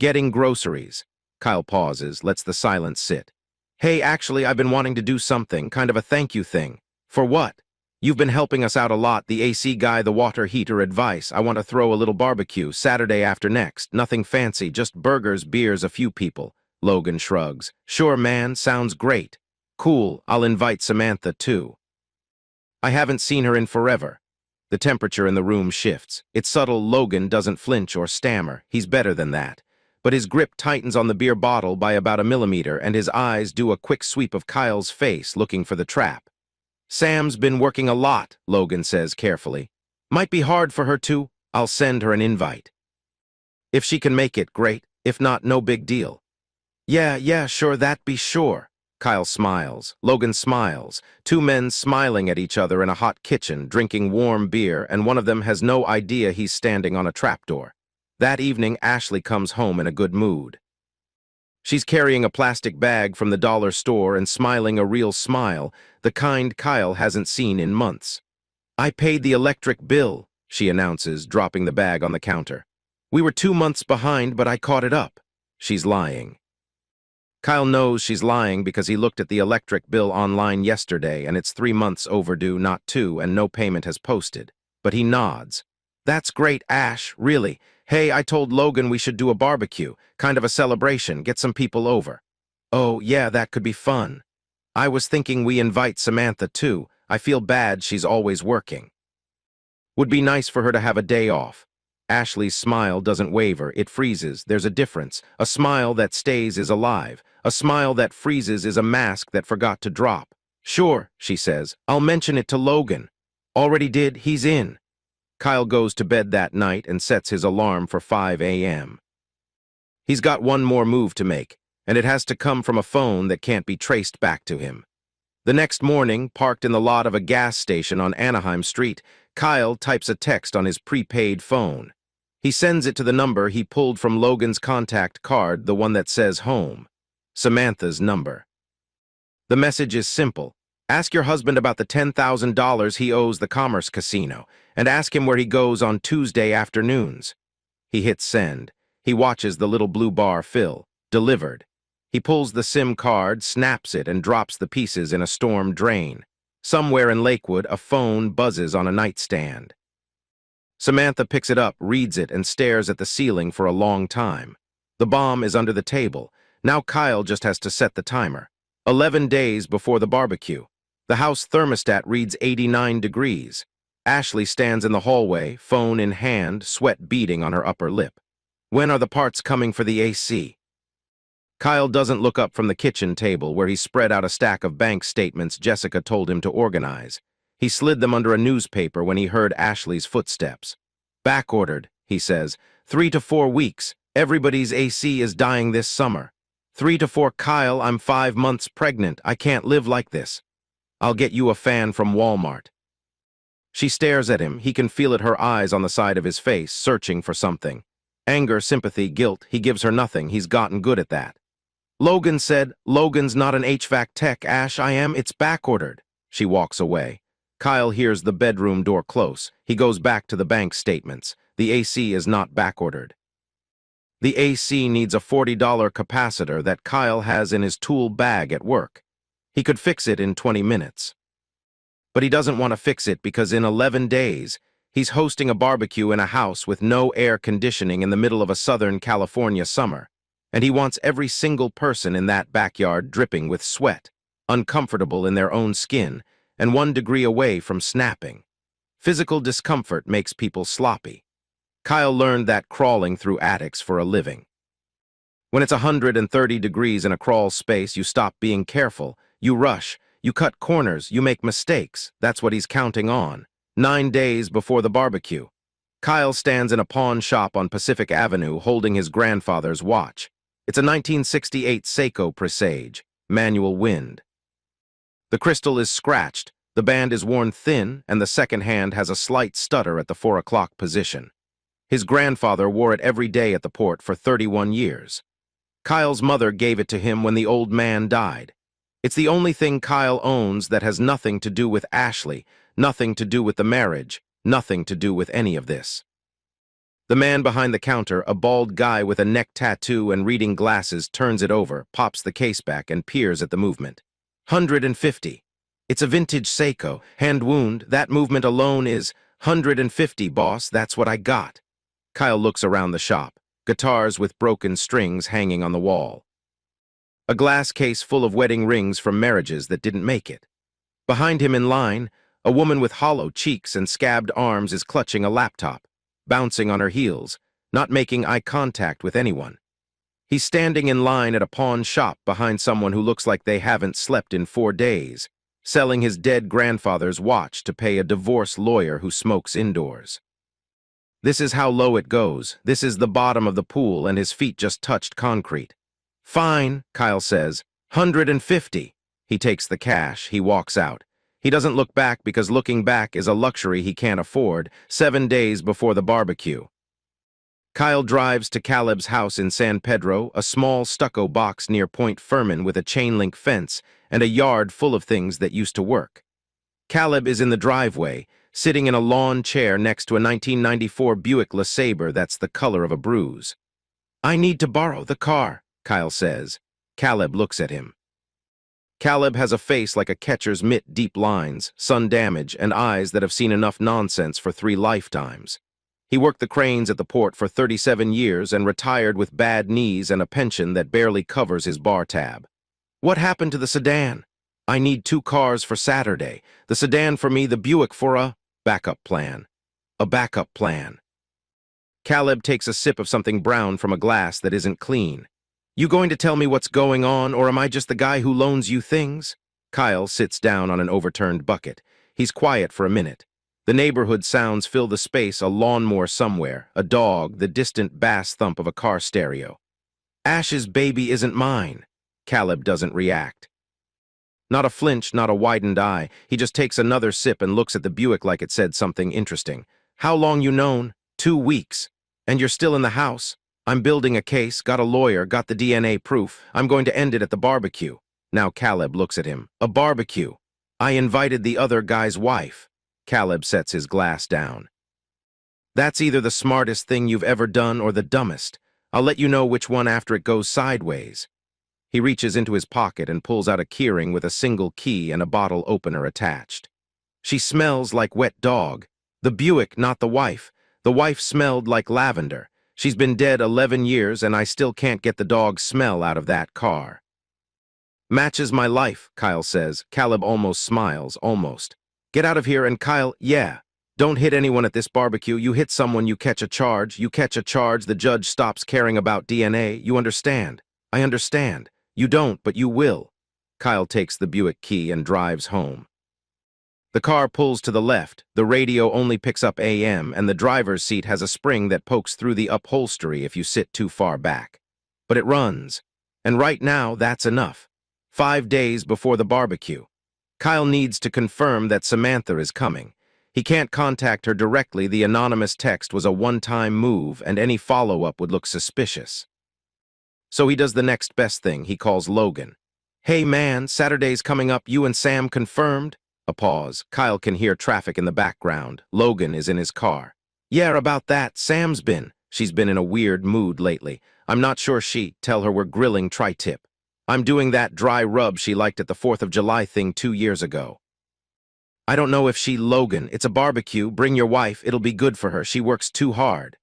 Getting groceries. Kyle pauses, lets the silence sit. "Hey, actually, I've been wanting to do something, kind of a thank you thing." "For what?" "You've been helping us out a lot, the AC guy, the water heater, advice. I want to throw a little barbecue, Saturday after next. Nothing fancy, just burgers, beers, a few people." Logan shrugs. "Sure, man, sounds great." "Cool, I'll invite Samantha, too." I haven't seen her in forever. The temperature in the room shifts. It's subtle. Logan doesn't flinch or stammer. He's better than that. but his grip tightens on the beer bottle by about a millimeter and his eyes do a quick sweep of Kyle's face looking for the trap. Sam's been working a lot, Logan says carefully. Might be hard for her to. I'll send her an invite. If she can make it, great. If not, no big deal. Yeah, sure, that be sure. Kyle smiles. Logan smiles. Two men smiling at each other in a hot kitchen, drinking warm beer, and one of them has no idea he's standing on a trapdoor. That evening, Ashley comes home in a good mood. She's carrying a plastic bag from the dollar store and smiling a real smile, the kind Kyle hasn't seen in months. I paid the electric bill, she announces, dropping the bag on the counter. We were 2 months behind, but I caught it up. She's lying. Kyle knows she's lying because he looked at the electric bill online yesterday and it's 3 months overdue, not 2, and no payment has posted. But he nods. That's great, Ash, really. Hey, I told Logan we should do a barbecue, kind of a celebration, get some people over. Oh, yeah, that could be fun. I was thinking we invite Samantha too. I feel bad she's always working. Would be nice for her to have a day off. Ashley's smile doesn't waver, it freezes. There's a difference. A smile that stays is alive. A smile that freezes is a mask that forgot to drop. Sure, she says. I'll mention it to Logan. Already did, he's in. Kyle goes to bed that night and sets his alarm for 5 a.m. He's got one more move to make, and it has to come from a phone that can't be traced back to him. The next morning, parked in the lot of a gas station on Anaheim Street, Kyle types a text on his prepaid phone. He sends it to the number he pulled from Logan's contact card, the one that says home. Samantha's number. The message is simple. Ask your husband about the $10,000 he owes the Commerce Casino, and ask him where he goes on Tuesday afternoons. He hits send. He watches the little blue bar fill. Delivered. He pulls the SIM card, snaps it, and drops the pieces in a storm drain. Somewhere in Lakewood, a phone buzzes on a nightstand. Samantha picks it up, reads it, and stares at the ceiling for a long time. The bomb is under the table. Now Kyle just has to set the timer. 11 days before the barbecue. The house thermostat reads 89 degrees. Ashley stands in the hallway, phone in hand, sweat beading on her upper lip. When are the parts coming for the AC? Kyle doesn't look up from the kitchen table where he spread out a stack of bank statements Jessica told him to organize. He slid them under a newspaper when he heard Ashley's footsteps. Backordered, he says. 3 to 4 weeks. Everybody's AC is dying this summer. 3 to 4, Kyle, I'm 5 months pregnant. I can't live like this. I'll get you a fan from Walmart. She stares at him. He can feel it, her eyes on the side of his face, searching for something. Anger, sympathy, guilt. He gives her nothing. He's gotten good at that. Logan said, Logan's not an HVAC tech, Ash, I am. It's backordered. She walks away. Kyle hears the bedroom door close. He goes back to the bank statements. The AC is not backordered. The AC needs a $40 capacitor that Kyle has in his tool bag at work. He could fix it in 20 minutes. But he doesn't want to fix it because in 11 days, he's hosting a barbecue in a house with no air conditioning in the middle of a Southern California summer. And he wants every single person in that backyard dripping with sweat, uncomfortable in their own skin, and 1 degree away from snapping. Physical discomfort makes people sloppy. Kyle learned that crawling through attics for a living. When it's 130 degrees in a crawl space, you stop being careful. You rush. You cut corners. You make mistakes. That's what he's counting on. 9 days before the barbecue. Kyle stands in a pawn shop on Pacific Avenue holding his grandfather's watch. It's a 1968 Seiko Presage, manual wind. The crystal is scratched, the band is worn thin, and the second hand has a slight stutter at the 4 o'clock position. His grandfather wore it every day at the port for 31 years. Kyle's mother gave it to him when the old man died. It's the only thing Kyle owns that has nothing to do with Ashley, nothing to do with the marriage, nothing to do with any of this. The man behind the counter, a bald guy with a neck tattoo and reading glasses, turns it over, pops the case back, and peers at the movement. 150. It's a vintage Seiko, hand wound. That movement alone is 150, boss. That's what I got. Kyle looks around the shop. Guitars with broken strings hanging on the wall. A glass case full of wedding rings from marriages that didn't make it. Behind him in line, a woman with hollow cheeks and scabbed arms is clutching a laptop, bouncing on her heels, not making eye contact with anyone. He's standing in line at a pawn shop behind someone who looks like they haven't slept in 4 days, selling his dead grandfather's watch to pay a divorce lawyer who smokes indoors. This is how low it goes. This is the bottom of the pool, and his feet just touched concrete. Fine, Kyle says. 150. He takes the cash. He walks out. He doesn't look back because looking back is a luxury he can't afford, 7 days before the barbecue. Kyle drives to Caleb's house in San Pedro, a small stucco box near Point Fermin with a chain-link fence and a yard full of things that used to work. Caleb is in the driveway, sitting in a lawn chair next to a 1994 Buick LeSabre that's the color of a bruise. "I need to borrow the car," Kyle says. Caleb looks at him. Caleb has a face like a catcher's mitt, deep lines, sun damage, and eyes that have seen enough nonsense for 3 lifetimes. He worked the cranes at the port for 37 years and retired with bad knees and a pension that barely covers his bar tab. "What happened to the sedan?" "I need 2 cars for Saturday. The sedan for me, the Buick for a backup plan." A backup plan. Caleb takes a sip of something brown from a glass that isn't clean. "You going to tell me what's going on, or am I just the guy who loans you things?" Kyle sits down on an overturned bucket. He's quiet for a minute. The neighborhood sounds fill the space, a lawnmower somewhere, a dog, the distant bass thump of a car stereo. "Ash's baby isn't mine." Caleb doesn't react. Not a flinch, not a widened eye. He just takes another sip and looks at the Buick like it said something interesting. "How long you known?" 2 weeks. "And you're still in the house?" "I'm building a case, got a lawyer, got the DNA proof. I'm going to end it at the barbecue." Now Caleb looks at him. "A barbecue? I invited the other guy's wife." Caleb sets his glass down. "That's either the smartest thing you've ever done or the dumbest. I'll let you know which one after it goes sideways." He reaches into his pocket and pulls out a keyring with a single key and a bottle opener attached. "She smells like wet dog. The Buick, not the wife. The wife smelled like lavender. She's been dead 11 years and I still can't get the dog's smell out of that car." "Matches my life," Kyle says. Caleb almost smiles, almost. "Get out of here," and Kyle, "Yeah. Don't hit anyone at this barbecue. You hit someone, you catch a charge. You catch a charge, the judge stops caring about DNA. You understand?" "I understand." "You don't, but you will." Kyle takes the Buick key and drives home. The car pulls to the left, the radio only picks up AM, and the driver's seat has a spring that pokes through the upholstery if you sit too far back. But it runs. And right now, that's enough. 5 days before the barbecue. Kyle needs to confirm that Samantha is coming. He can't contact her directly. The anonymous text was a one-time move, and any follow-up would look suspicious. So he does the next best thing. He calls Logan. "Hey man, Saturday's coming up. You and Sam confirmed?" A pause. Kyle can hear traffic in the background. Logan is in his car. "Yeah, about that. Sam's been. She's been in a weird mood lately. I'm not sure tell her we're grilling tri-tip. I'm doing that dry rub she liked at the 4th of July thing 2 years ago. I don't know if Logan, it's a barbecue. Bring your wife. It'll be good for her. She works too hard."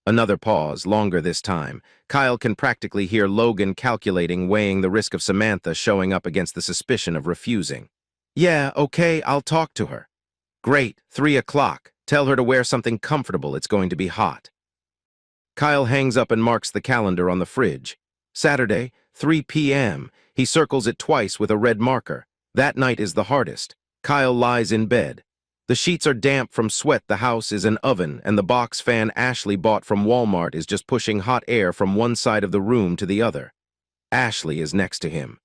Another pause, longer this time. Kyle can practically hear Logan calculating, weighing the risk of Samantha showing up against the suspicion of refusing. "Yeah, okay, I'll talk to her." "Great, 3 o'clock. Tell her to wear something comfortable. It's going to be hot." Kyle hangs up and marks the calendar on the fridge. Saturday, 3 p.m. He circles it twice with a red marker. That night is the hardest. Kyle lies in bed. The sheets are damp from sweat. The house is an oven, and the box fan Ashley bought from Walmart is just pushing hot air from one side of the room to the other. Ashley is next to him.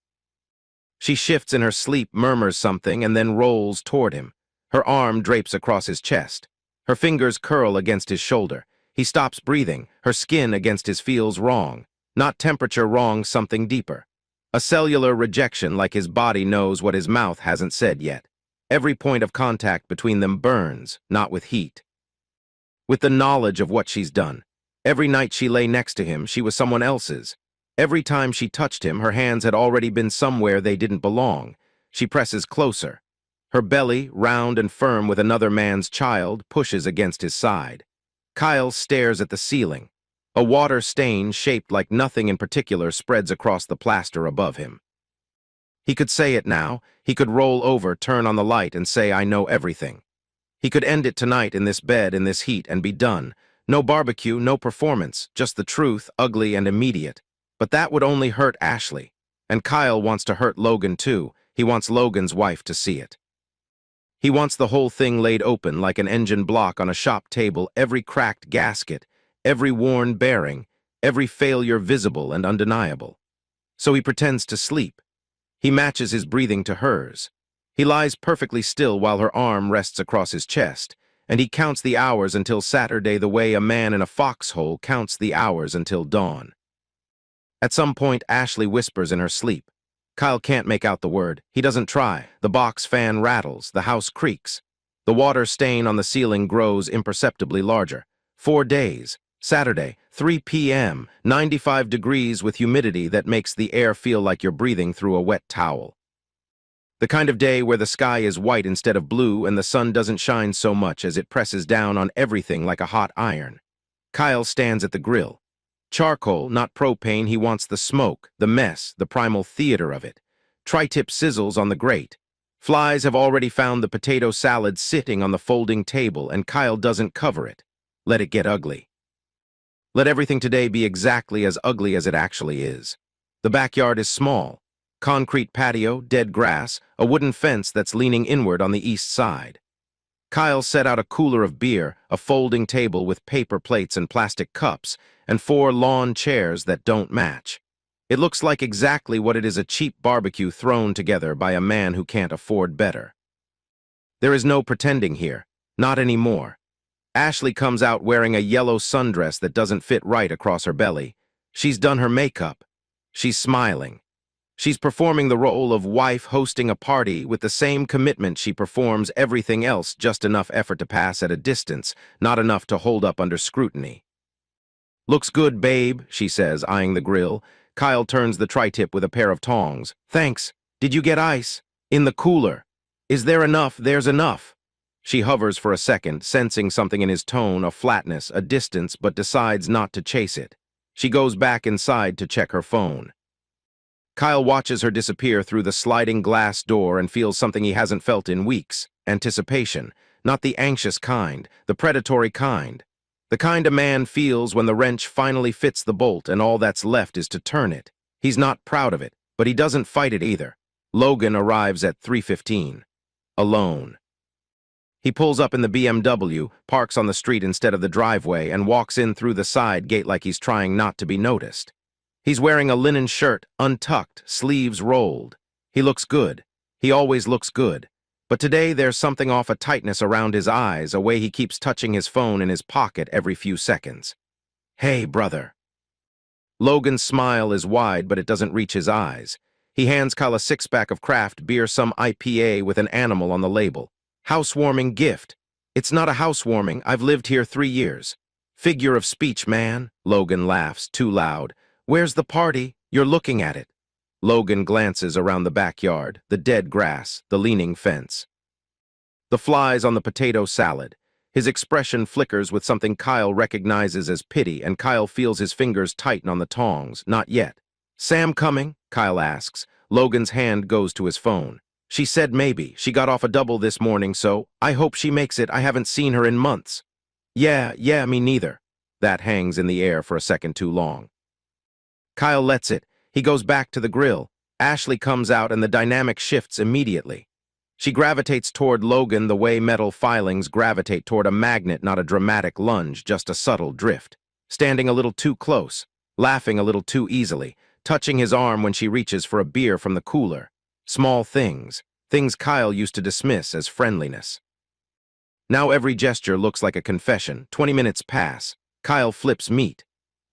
She shifts in her sleep, murmurs something, and then rolls toward him. Her arm drapes across his chest. Her fingers curl against his shoulder. He stops breathing. Her skin against his feels wrong. Not temperature wrong, something deeper. A cellular rejection, like his body knows what his mouth hasn't said yet. Every point of contact between them burns, not with heat. With the knowledge of what she's done. Every night she lay next to him, she was someone else's. Every time she touched him, her hands had already been somewhere they didn't belong. She presses closer. Her belly, round and firm with another man's child, pushes against his side. Kyle stares at the ceiling. A water stain shaped like nothing in particular spreads across the plaster above him. He could say it now. He could roll over, turn on the light, and say, "I know everything." He could end it tonight in this bed, in this heat, and be done. No barbecue, no performance, just the truth, ugly and immediate. But that would only hurt Ashley. And Kyle wants to hurt Logan too. He wants Logan's wife to see it. He wants the whole thing laid open like an engine block on a shop table, every cracked gasket, every worn bearing, every failure visible and undeniable. So he pretends to sleep. He matches his breathing to hers. He lies perfectly still while her arm rests across his chest, and he counts the hours until Saturday the way a man in a foxhole counts the hours until dawn. At some point, Ashley whispers in her sleep. Kyle can't make out the word. He doesn't try. The box fan rattles. The house creaks. The water stain on the ceiling grows imperceptibly larger. 4 days. Saturday, 3 p.m., 95 degrees with humidity that makes the air feel like you're breathing through a wet towel. The kind of day where the sky is white instead of blue and the sun doesn't shine so much as it presses down on everything like a hot iron. Kyle stands at the grill. Charcoal, not propane, he wants the smoke, the mess, the primal theater of it. Tri-tip sizzles on the grate. Flies have already found the potato salad sitting on the folding table, and Kyle doesn't cover it. Let it get ugly. Let everything today be exactly as ugly as it actually is. The backyard is small. Concrete patio, dead grass, a wooden fence that's leaning inward on the east side. Kyle set out a cooler of beer, a folding table with paper plates and plastic cups, and 4 lawn chairs that don't match. It looks like exactly what it is, a cheap barbecue thrown together by a man who can't afford better. There is no pretending here, not anymore. Ashley comes out wearing a yellow sundress that doesn't fit right across her belly. She's done her makeup. She's smiling. She's performing the role of wife hosting a party with the same commitment she performs everything else, just enough effort to pass at a distance, not enough to hold up under scrutiny. "Looks good, babe," she says, eyeing the grill. Kyle turns the tri-tip with a pair of tongs. "Thanks. Did you get ice?" "In the cooler." "Is there enough?" "There's enough." She hovers for a second, sensing something in his tone, a flatness, a distance, but decides not to chase it. She goes back inside to check her phone. Kyle watches her disappear through the sliding glass door and feels something he hasn't felt in weeks. Anticipation. Not the anxious kind, the predatory kind. The kind a man feels when the wrench finally fits the bolt and all that's left is to turn it. He's not proud of it, but he doesn't fight it either. Logan arrives at 3:15. Alone. He pulls up in the BMW, parks on the street instead of the driveway, and walks in through the side gate like he's trying not to be noticed. He's wearing a linen shirt, untucked, sleeves rolled. He looks good. He always looks good. But today there's something off, a tightness around his eyes, a way he keeps touching his phone in his pocket every few seconds. "Hey, brother." Logan's smile is wide, but it doesn't reach his eyes. He hands Kyle a 6-pack of craft beer, some IPA with an animal on the label. "Housewarming gift." "It's not a housewarming. I've lived here 3 years. "Figure of speech, man." Logan laughs, too loud. "Where's the party? You're looking at it." Logan glances around the backyard, the dead grass, the leaning fence. The flies on the potato salad. His expression flickers with something Kyle recognizes as pity, and Kyle feels his fingers tighten on the tongs. Not yet. "Sam coming?" Kyle asks. Logan's hand goes to his phone. "She said maybe. She got off a double this morning, so I hope she makes it. I haven't seen her in months." Yeah, me neither." That hangs in the air for a second too long. Kyle lets it. He goes back to the grill. Ashley comes out and the dynamic shifts immediately. She gravitates toward Logan the way metal filings gravitate toward a magnet, not a dramatic lunge, just a subtle drift. Standing a little too close, laughing a little too easily, touching his arm when she reaches for a beer from the cooler. Small things, things Kyle used to dismiss as friendliness. Now every gesture looks like a confession. 20 minutes pass. Kyle flips meat.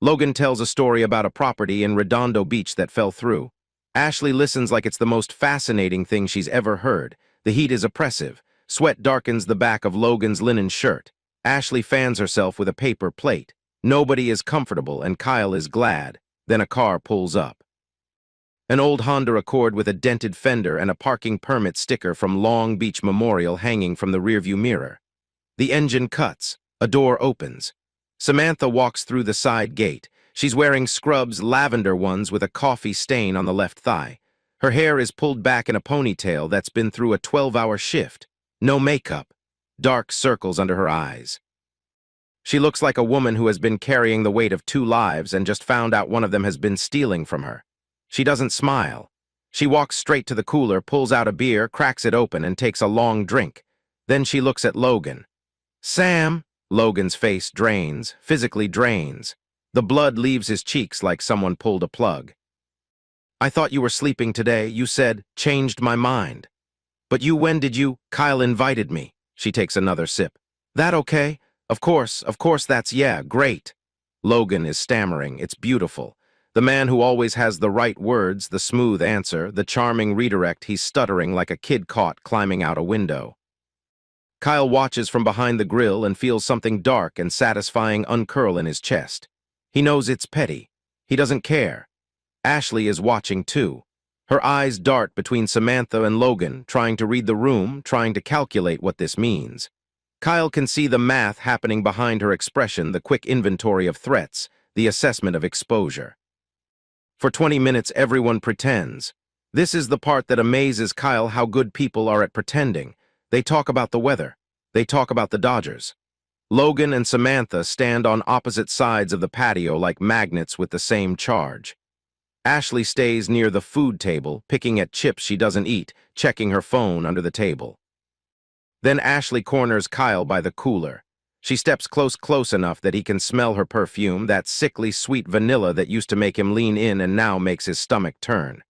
Logan tells a story about a property in Redondo Beach that fell through. Ashley listens like it's the most fascinating thing she's ever heard. The heat is oppressive. Sweat darkens the back of Logan's linen shirt. Ashley fans herself with a paper plate. Nobody is comfortable, and Kyle is glad. Then a car pulls up. An old Honda Accord with a dented fender and a parking permit sticker from Long Beach Memorial hanging from the rearview mirror. The engine cuts. A door opens. Samantha walks through the side gate. She's wearing scrubs, lavender ones with a coffee stain on the left thigh. Her hair is pulled back in a ponytail that's been through a 12-hour shift. No makeup. Dark circles under her eyes. She looks like a woman who has been carrying the weight of two lives and just found out one of them has been stealing from her. She doesn't smile. She walks straight to the cooler, pulls out a beer, cracks it open, and takes a long drink. Then she looks at Logan. "Sam!" Logan's face drains, physically drains. The blood leaves his cheeks like someone pulled a plug. "I thought you were sleeping today. You said, changed my mind." "But when did you?" "Kyle invited me." She takes another sip. "That okay? Of course, that's yeah, great." Logan is stammering. It's beautiful. The man who always has the right words, the smooth answer, the charming redirect, he's stuttering like a kid caught climbing out a window. Kyle watches from behind the grill and feels something dark and satisfying uncurl in his chest. He knows it's petty. He doesn't care. Ashley is watching too. Her eyes dart between Samantha and Logan, trying to read the room, trying to calculate what this means. Kyle can see the math happening behind her expression, the quick inventory of threats, the assessment of exposure. For 20 minutes, everyone pretends. This is the part that amazes Kyle, how good people are at pretending. They talk about the weather. They talk about the Dodgers. Logan and Samantha stand on opposite sides of the patio like magnets with the same charge. Ashley stays near the food table, picking at chips she doesn't eat, checking her phone under the table. Then Ashley corners Kyle by the cooler. She steps close enough that he can smell her perfume, that sickly sweet vanilla that used to make him lean in and now makes his stomach turn.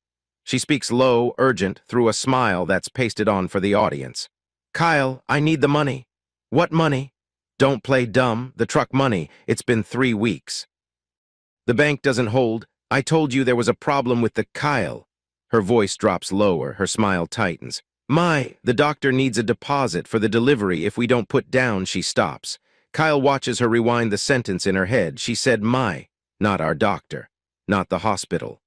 She speaks low, urgent, through a smile that's pasted on for the audience. "Kyle, I need the money." "What money?" "Don't play dumb. The truck money. It's been 3 weeks." "The bank doesn't hold. I told you there was a problem with the Kyle." Her voice drops lower, her smile tightens. The doctor needs a deposit for the delivery. If we don't put down," she stops. Kyle watches her rewind the sentence in her head. She said not our doctor, not the hospital.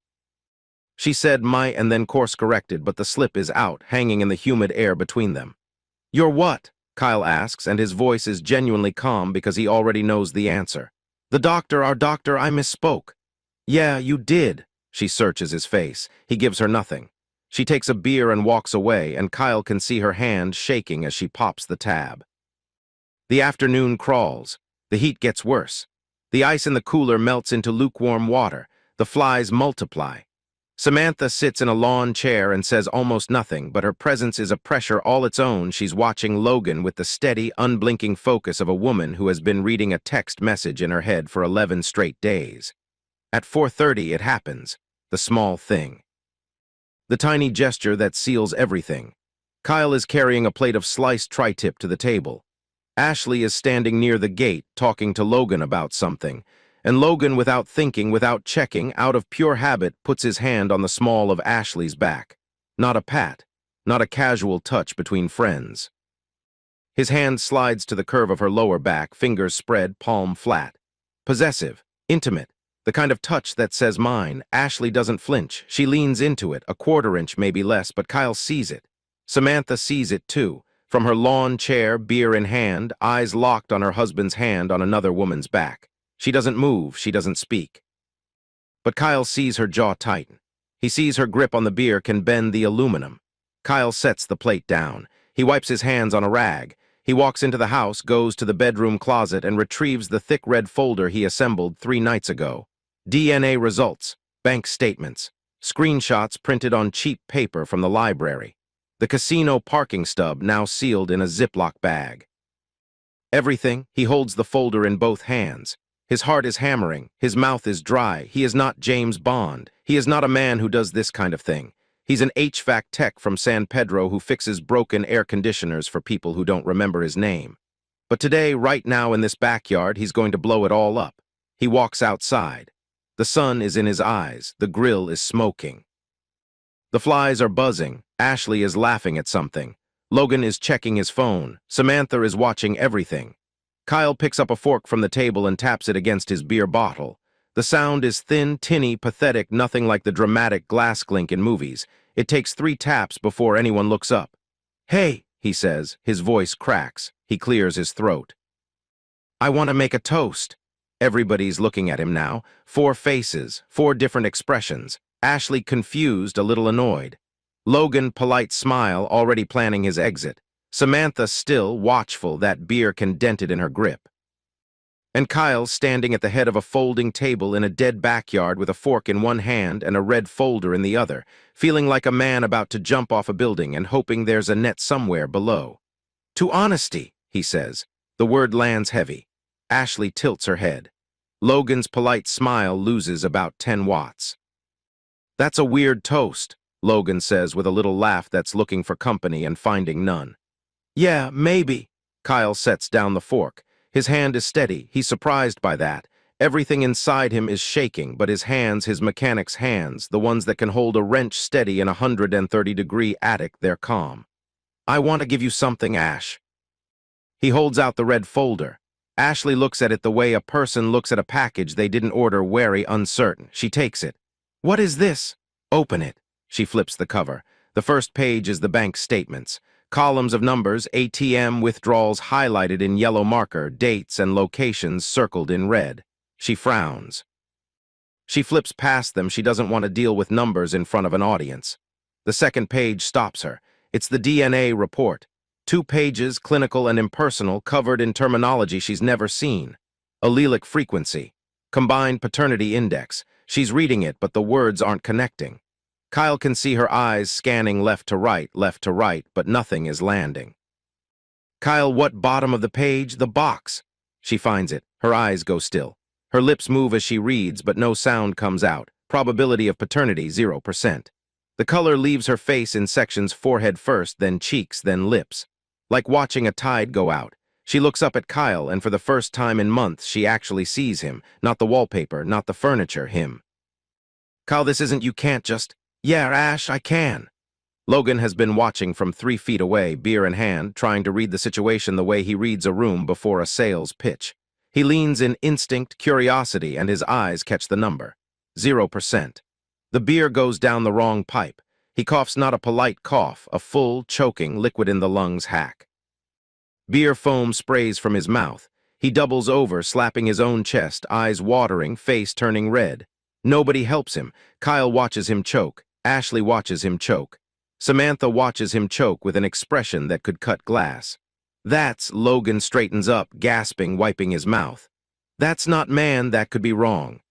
She said and then course corrected, but the slip is out, hanging in the humid air between them. "You're what?" Kyle asks, and his voice is genuinely calm because he already knows the answer. Our doctor, I misspoke." "Yeah, you did." She searches his face. He gives her nothing. She takes a beer and walks away, and Kyle can see her hand shaking as she pops the tab. The afternoon crawls. The heat gets worse. The ice in the cooler melts into lukewarm water. The flies multiply. Samantha sits in a lawn chair and says almost nothing, but her presence is a pressure all its own. She's watching Logan with the steady, unblinking focus of a woman who has been reading a text message in her head for 11 straight days. At 4:30 it happens, the small thing. The tiny gesture that seals everything. Kyle is carrying a plate of sliced tri-tip to the table. Ashley is standing near the gate, talking to Logan about something, and Logan, without thinking, without checking, out of pure habit, puts his hand on the small of Ashley's back. Not a pat, not a casual touch between friends. His hand slides to the curve of her lower back, fingers spread, palm flat. Possessive, intimate, the kind of touch that says mine. Ashley doesn't flinch. She leans into it, a quarter inch, maybe less, but Kyle sees it. Samantha sees it too. From her lawn chair, beer in hand, eyes locked on her husband's hand on another woman's back. She doesn't move, she doesn't speak. But Kyle sees her jaw tighten. He sees her grip on the beer can bend the aluminum. Kyle sets the plate down. He wipes his hands on a rag. He walks into the house, goes to the bedroom closet, and retrieves the thick red folder he assembled 3 nights ago. DNA results, bank statements, screenshots printed on cheap paper from the library. The casino parking stub now sealed in a Ziploc bag. Everything. He holds the folder in both hands. His heart is hammering. His mouth is dry. He is not James Bond. He is not a man who does this kind of thing. He's an HVAC tech from San Pedro who fixes broken air conditioners for people who don't remember his name. But today, right now in this backyard, he's going to blow it all up. He walks outside. The sun is in his eyes. The grill is smoking. The flies are buzzing. Ashley is laughing at something. Logan is checking his phone. Samantha is watching everything. Kyle picks up a fork from the table and taps it against his beer bottle. The sound is thin, tinny, pathetic, nothing like the dramatic glass clink in movies. It takes 3 taps before anyone looks up. "Hey," he says. His voice cracks. He clears his throat. "I want to make a toast." Everybody's looking at him now. 4 faces, 4 different expressions. Ashley confused, a little annoyed. Logan, polite smile, already planning his exit. Samantha still, watchful, that beer can dented in her grip. And Kyle's standing at the head of a folding table in a dead backyard with a fork in one hand and a red folder in the other, feeling like a man about to jump off a building and hoping there's a net somewhere below. "To honesty," he says. The word lands heavy. Ashley tilts her head. Logan's polite smile loses about 10 watts. "That's a weird toast," Logan says with a little laugh that's looking for company and finding none. "Yeah, maybe." Kyle sets down the fork. His hand is steady. He's surprised by that. Everything inside him is shaking, but his hands, his mechanic's hands, the ones that can hold a wrench steady in a 130-degree attic, they're calm. "I want to give you something, Ash." He holds out the red folder. Ashley looks at it the way a person looks at a package they didn't order, wary, uncertain. She takes it. "What is this?" "Open it." She flips the cover. The first page is the bank statements. Columns of numbers, ATM withdrawals highlighted in yellow marker, dates and locations circled in red. She frowns. She flips past them. She doesn't want to deal with numbers in front of an audience. The second page stops her. It's the DNA report. 2 pages, clinical and impersonal, covered in terminology she's never seen. Allelic frequency. Combined paternity index. She's reading it, but the words aren't connecting. Kyle can see her eyes scanning left to right, but nothing is landing. "Kyle, what bottom of the page?" "The box." She finds it. Her eyes go still. Her lips move as she reads, but no sound comes out. Probability of paternity, 0%. The color leaves her face in sections: forehead first, then cheeks, then lips. Like watching a tide go out. She looks up at Kyle, and for the first time in months, she actually sees him. Not the wallpaper, not the furniture, him. "Kyle, this isn't, you can't just..." "Yeah, Ash, I can." Logan has been watching from 3 feet away, beer in hand, trying to read the situation the way he reads a room before a sales pitch. He leans in instinct, curiosity, and his eyes catch the number. 0%. The beer goes down the wrong pipe. He coughs not a polite cough, a full, choking, liquid in the lungs hack. Beer foam sprays from his mouth. He doubles over, slapping his own chest, eyes watering, face turning red. Nobody helps him. Kyle watches him choke. Ashley watches him choke. Samantha watches him choke with an expression that could cut glass. "That's..." Logan straightens up, gasping, wiping his mouth. "That's not, man, that could be wrong."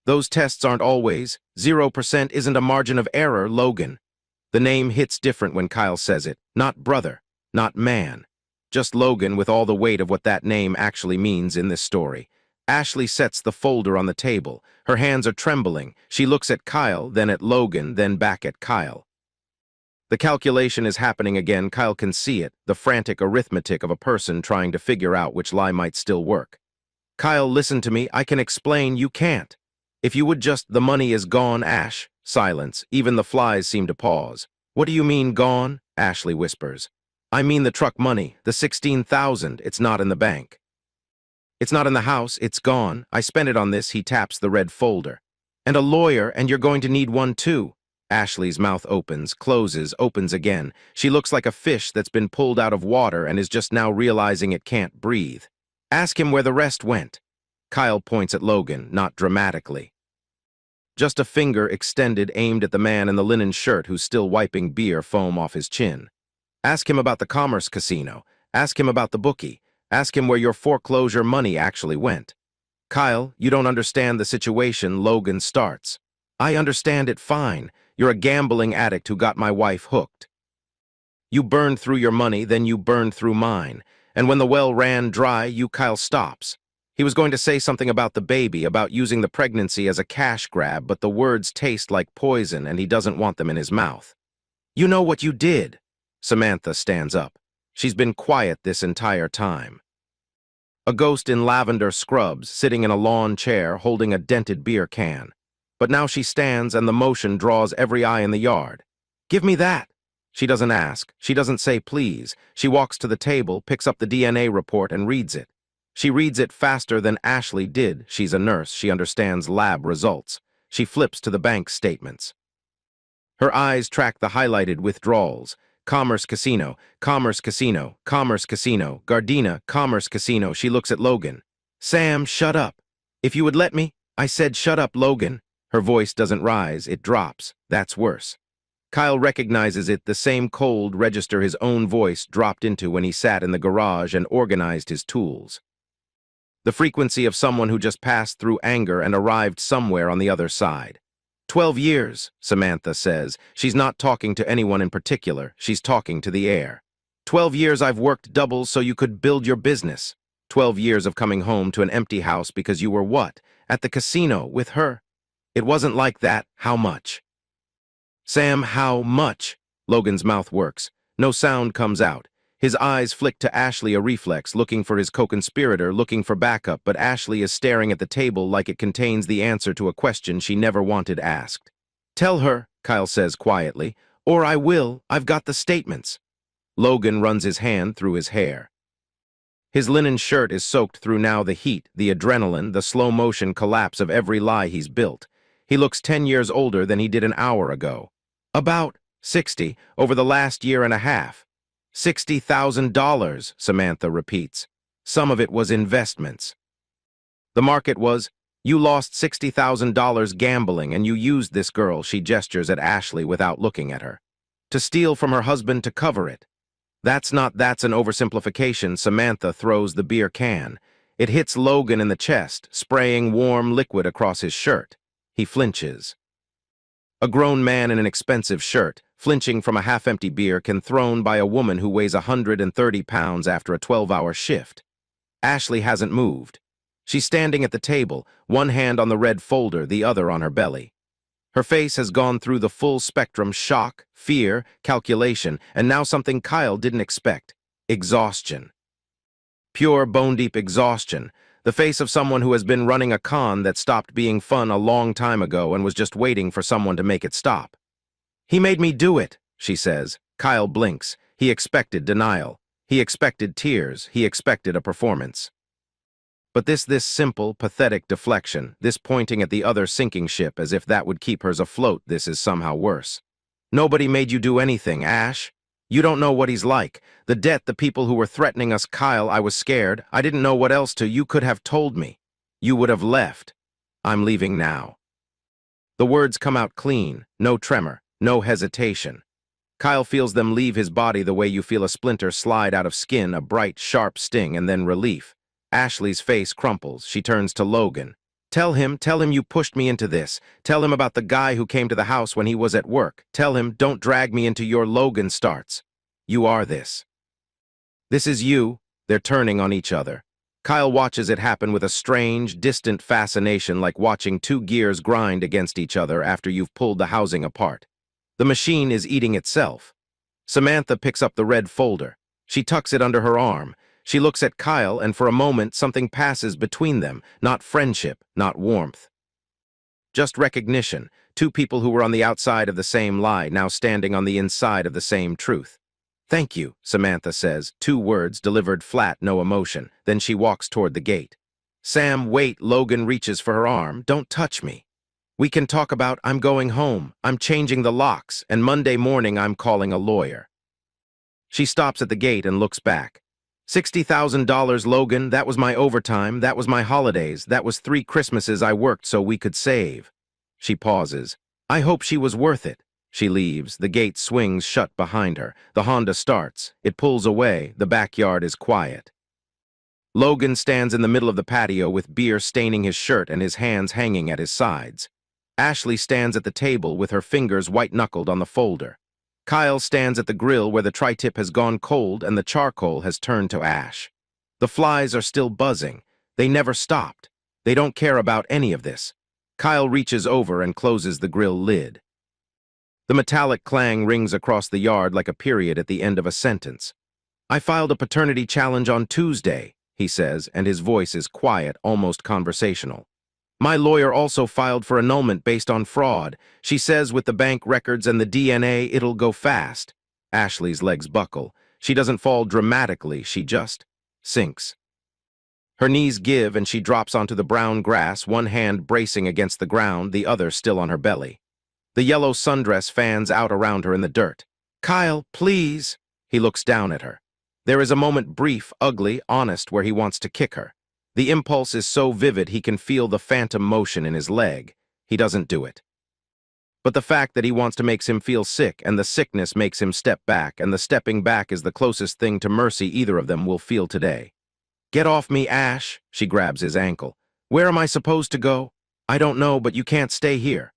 "Those tests aren't always. 0% isn't a margin of error, Logan." The name hits different when Kyle says it. Not brother, not man. Just Logan, with all the weight of what that name actually means in this story. Ashley sets the folder on the table. Her hands are trembling. She looks at Kyle, then at Logan, then back at Kyle. The calculation is happening again. Kyle can see it, the frantic arithmetic of a person trying to figure out which lie might still work. "Kyle, listen to me. I can explain. You can't. If you would just..." "The money is gone, Ash." Silence. Even the flies seem to pause. "What do you mean, gone?" Ashley whispers. "I mean the truck money, the 16,000. It's not in the bank. It's not in the house. It's gone. I spent it on this." He taps the red folder. "And a lawyer, and you're going to need one too." Ashley's mouth opens, closes, opens again. She looks like a fish that's been pulled out of water and is just now realizing it can't breathe. "Ask him where the rest went." Kyle points at Logan, not dramatically. Just a finger extended, aimed at the man in the linen shirt who's still wiping beer foam off his chin. "Ask him about the Commerce Casino. Ask him about the bookie. Ask him where your foreclosure money actually went." "Kyle, you don't understand the situation," Logan starts. "I understand it fine. You're a gambling addict who got my wife hooked. You burned through your money, then you burned through mine. And when the well ran dry, you..." Kyle stops. He was going to say something about the baby, about using the pregnancy as a cash grab, but the words taste like poison and he doesn't want them in his mouth. "You know what you did." Samantha stands up. She's been quiet this entire time. A ghost in lavender scrubs, sitting in a lawn chair, holding a dented beer can. But now she stands and the motion draws every eye in the yard. "Give me that." She doesn't ask. She doesn't say please. She walks to the table, picks up the DNA report and reads it. She reads it faster than Ashley did. She's a nurse. She understands lab results. She flips to the bank statements. Her eyes track the highlighted withdrawals. Commerce Casino, Commerce Casino, Commerce Casino, Gardena, Commerce Casino. She looks at Logan. "Sam, shut up. If you would let me..." "I said shut up, Logan." Her voice doesn't rise, it drops. That's worse. Kyle recognizes it, the same cold register his own voice dropped into when he sat in the garage and organized his tools. The frequency of someone who just passed through anger and arrived somewhere on the other side. 12 years, Samantha says. She's not talking to anyone in particular. She's talking to the air. 12 years I've worked doubles so you could build your business. 12 years of coming home to an empty house because you were what? At the casino with her. It wasn't like that. How much? Sam, how much? Logan's mouth works. No sound comes out. His eyes flick to Ashley, a reflex, looking for his co-conspirator, looking for backup, but Ashley is staring at the table like it contains the answer to a question she never wanted asked. Tell her, Kyle says quietly, or I will. I've got the statements. Logan runs his hand through his hair. His linen shirt is soaked through now the heat, the adrenaline, the slow-motion collapse of every lie he's built. He looks 10 years older than he did an hour ago. About 60 over the last year and a half. $60,000, Samantha repeats. Some of it was investments. The market was, you lost $60,000 gambling and you used this girl, she gestures at Ashley without looking at her, to steal from her husband to cover it. That's an oversimplification. Samantha throws the beer can. It hits Logan in the chest, spraying warm liquid across his shirt. He flinches. A grown man in an expensive shirt, flinching from a half-empty beer can thrown by a woman who weighs 130 pounds after a 12-hour shift. Ashley hasn't moved. She's standing at the table, one hand on the red folder, the other on her belly. Her face has gone through the full spectrum: shock, fear, calculation, and now something Kyle didn't expect: exhaustion. Pure, bone-deep exhaustion. The face of someone who has been running a con that stopped being fun a long time ago and was just waiting for someone to make it stop. He made me do it, she says. Kyle blinks. He expected denial. He expected tears. He expected a performance. But this simple, pathetic deflection, this pointing at the other sinking ship as if that would keep hers afloat, this is somehow worse. Nobody made you do anything, Ash. You don't know what he's like. The debt, the people who were threatening us. Kyle, I was scared. I didn't know what else to. You could have told me. You would have left. I'm leaving now. The words come out clean, no tremor, no hesitation. Kyle feels them leave his body the way you feel a splinter slide out of skin, a bright, sharp sting, and then relief. Ashley's face crumples. She turns to Logan. Tell him you pushed me into this. Tell him about the guy who came to the house when he was at work. Tell him, don't drag me into your Logan starts. You are this. This is you. They're turning on each other. Kyle watches it happen with a strange, distant fascination, like watching two gears grind against each other after you've pulled the housing apart. The machine is eating itself. Samantha picks up the red folder. She tucks it under her arm. She looks at Kyle, and for a moment something passes between them, not friendship, not warmth. Just recognition, two people who were on the outside of the same lie, now standing on the inside of the same truth. Thank you, Samantha says, two words delivered flat, no emotion. Then she walks toward the gate. Sam, wait, Logan reaches for her arm. Don't touch me. We can talk about, I'm going home, I'm changing the locks, and Monday morning I'm calling a lawyer. She stops at the gate and looks back. $60,000, Logan, that was my overtime, that was my holidays, that was 3 Christmases I worked so we could save. She pauses. I hope she was worth it. She leaves. The gate swings shut behind her. The Honda starts. It pulls away. The backyard is quiet. Logan stands in the middle of the patio with beer staining his shirt and his hands hanging at his sides. Ashley stands at the table with her fingers white-knuckled on the folder. Kyle stands at the grill where the tri-tip has gone cold and the charcoal has turned to ash. The flies are still buzzing. They never stopped. They don't care about any of this. Kyle reaches over and closes the grill lid. The metallic clang rings across the yard like a period at the end of a sentence. I filed a paternity challenge on Tuesday, he says, and his voice is quiet, almost conversational. My lawyer also filed for annulment based on fraud. She says with the bank records and the DNA, it'll go fast. Ashley's legs buckle. She doesn't fall dramatically, she just sinks. Her knees give and she drops onto the brown grass, one hand bracing against the ground, the other still on her belly. The yellow sundress fans out around her in the dirt. Kyle, please. He looks down at her. There is a moment, brief, ugly, honest, where he wants to kick her. The impulse is so vivid he can feel the phantom motion in his leg. He doesn't do it. But the fact that he wants to makes him feel sick, and the sickness makes him step back, and the stepping back is the closest thing to mercy either of them will feel today. "Get off me, Ash!" She grabs his ankle. "Where am I supposed to go?" "I don't know, but you can't stay here."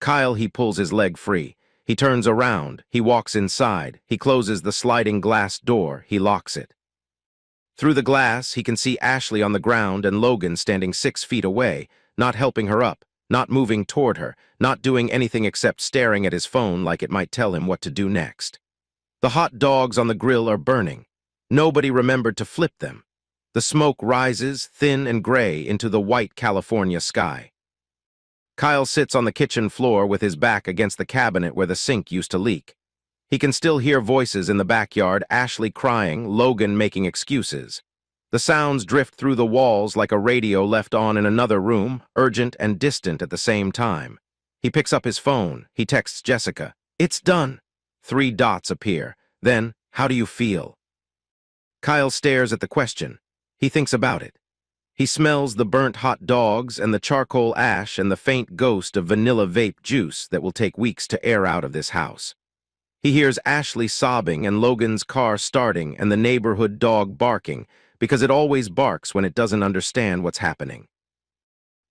Kyle, he pulls his leg free. He turns around. He walks inside. He closes the sliding glass door. He locks it. Through the glass, he can see Ashley on the ground and Logan standing 6 feet away, not helping her up, not moving toward her, not doing anything except staring at his phone like it might tell him what to do next. The hot dogs on the grill are burning. Nobody remembered to flip them. The smoke rises, thin and gray, into the white California sky. Kyle sits on the kitchen floor with his back against the cabinet where the sink used to leak. He can still hear voices in the backyard, Ashley crying, Logan making excuses. The sounds drift through the walls like a radio left on in another room, urgent and distant at the same time. He picks up his phone. He texts Jessica. "It's done." 3 dots appear. Then, "How do you feel?" Kyle stares at the question. He thinks about it. He smells the burnt hot dogs and the charcoal ash and the faint ghost of vanilla vape juice that will take weeks to air out of this house. He hears Ashley sobbing and Logan's car starting and the neighborhood dog barking, because it always barks when it doesn't understand what's happening.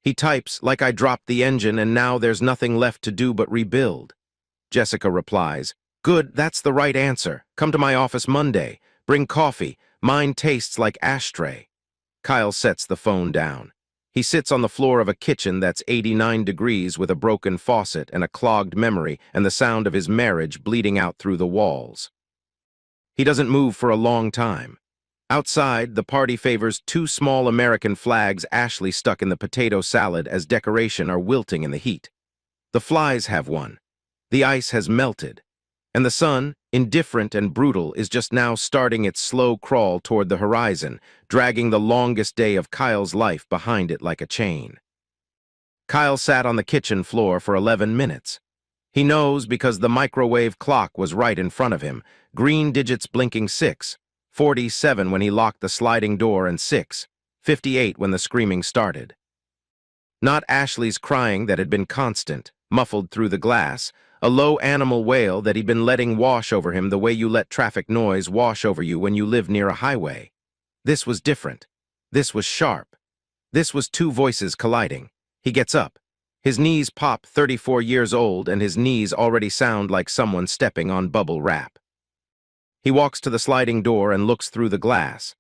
He types, "Like I dropped the engine and now there's nothing left to do but rebuild." Jessica replies, "Good, that's the right answer. Come to my office Monday. Bring coffee. Mine tastes like ashtray." Kyle sets the phone down. He sits on the floor of a kitchen that's 89 degrees with a broken faucet and a clogged memory and the sound of his marriage bleeding out through the walls. He doesn't move for a long time. Outside, the party favors 2 small American flags Ashley stuck in the potato salad as decoration are wilting in the heat. The flies have won. The ice has melted. And the sun, indifferent and brutal, is just now starting its slow crawl toward the horizon, dragging the longest day of Kyle's life behind it like a chain. Kyle sat on the kitchen floor for 11 minutes. He knows because the microwave clock was right in front of him, green digits blinking 6:47 when he locked the sliding door and 6:58 when the screaming started. Not Ashley's crying that had been constant, muffled through the glass, a low animal wail that he'd been letting wash over him the way you let traffic noise wash over you when you live near a highway. This was different. This was sharp. This was 2 voices colliding. He gets up. His knees pop, 34 years old, and his knees already sound like someone stepping on bubble wrap. He walks to the sliding door and looks through the glass.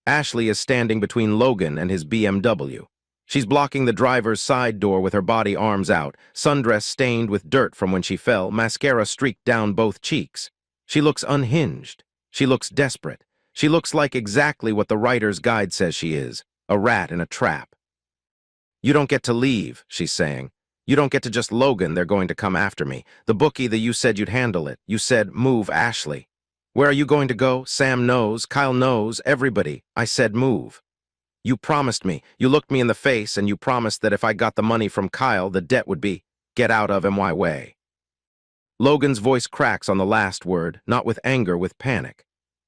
Ashley is standing between Logan and his BMW. She's blocking the driver's side door with her body arms out, sundress stained with dirt from when she fell, mascara streaked down both cheeks. She looks unhinged. She looks desperate. She looks like exactly what the writer's guide says she is, a rat in a trap. "You don't get to leave," she's saying. "You don't get to just Logan, they're going to come after me. The bookie that you said you'd handle it. You said, move, Ashley. Where are you going to go? Sam knows, Kyle knows, everybody. I said move. You promised me. You looked me in the face and you promised that if I got the money from Kyle, the debt would be, get out of my way." Logan's voice cracks on the last word, not with anger, with panic.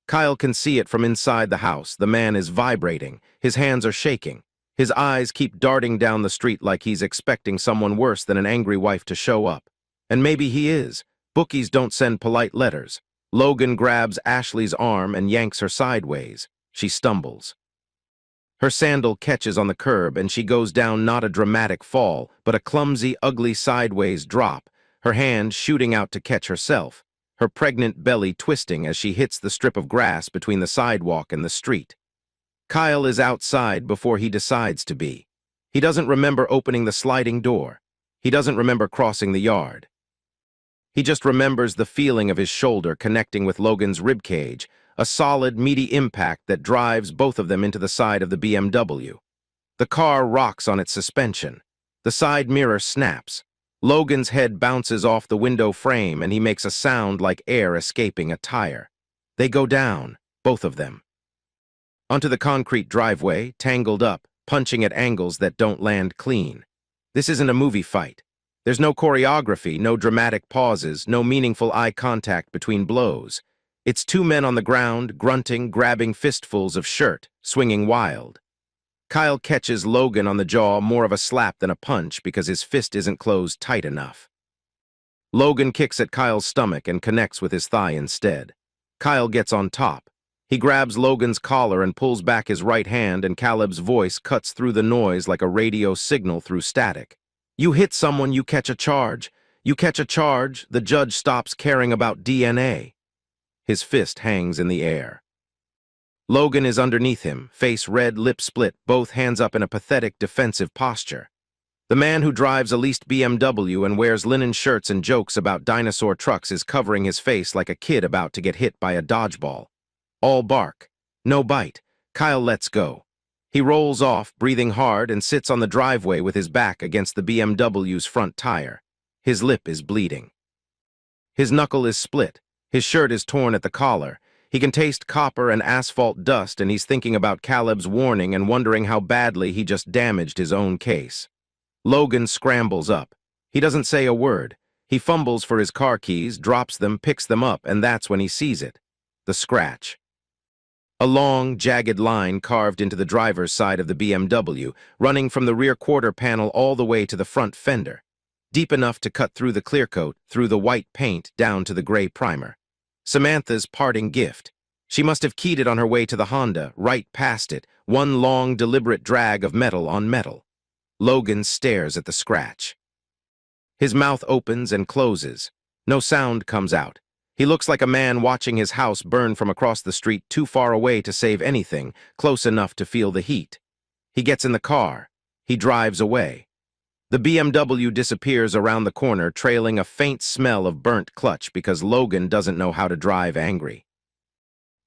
Kyle can see it from inside the house. The man is vibrating. His hands are shaking. His eyes keep darting down the street like he's expecting someone worse than an angry wife to show up. And maybe he is. Bookies don't send polite letters. Logan grabs Ashley's arm and yanks her sideways. She stumbles. Her sandal catches on the curb and she goes down, not a dramatic fall, but a clumsy, ugly sideways drop, her hand shooting out to catch herself, her pregnant belly twisting as she hits the strip of grass between the sidewalk and the street. Kyle is outside before he decides to be. He doesn't remember opening the sliding door. He doesn't remember crossing the yard. He just remembers the feeling of his shoulder connecting with Logan's ribcage, a solid, meaty impact that drives both of them into the side of the BMW. The car rocks on its suspension. The side mirror snaps. Logan's head bounces off the window frame and he makes a sound like air escaping a tire. They go down, both of them. Onto the concrete driveway, tangled up, punching at angles that don't land clean. This isn't a movie fight. There's no choreography, no dramatic pauses, no meaningful eye contact between blows. It's 2 men on the ground, grunting, grabbing fistfuls of shirt, swinging wild. Kyle catches Logan on the jaw, more of a slap than a punch because his fist isn't closed tight enough. Logan kicks at Kyle's stomach and connects with his thigh instead. Kyle gets on top. He grabs Logan's collar and pulls back his right hand, and Caleb's voice cuts through the noise like a radio signal through static. You hit someone, you catch a charge. You catch a charge, the judge stops caring about DNA. His fist hangs in the air. Logan is underneath him, face red, lip split, both hands up in a pathetic defensive posture. The man who drives a leased BMW and wears linen shirts and jokes about dinosaur trucks is covering his face like a kid about to get hit by a dodgeball. All bark. No bite. Kyle lets go. He rolls off, breathing hard, and sits on the driveway with his back against the BMW's front tire. His lip is bleeding. His knuckle is split. His shirt is torn at the collar. He can taste copper and asphalt dust, and he's thinking about Caleb's warning and wondering how badly he just damaged his own case. Logan scrambles up. He doesn't say a word. He fumbles for his car keys, drops them, picks them up, and that's when he sees it. The scratch. A long, jagged line carved into the driver's side of the BMW, running from the rear quarter panel all the way to the front fender, deep enough to cut through the clear coat, through the white paint, down to the gray primer. Samantha's parting gift. She must have keyed it on her way to the Honda, right past it, one long, deliberate drag of metal on metal. Logan stares at the scratch. His mouth opens and closes. No sound comes out. He looks like a man watching his house burn from across the street, too far away to save anything, close enough to feel the heat. He gets in the car. He drives away. The BMW disappears around the corner, trailing a faint smell of burnt clutch because Logan doesn't know how to drive angry.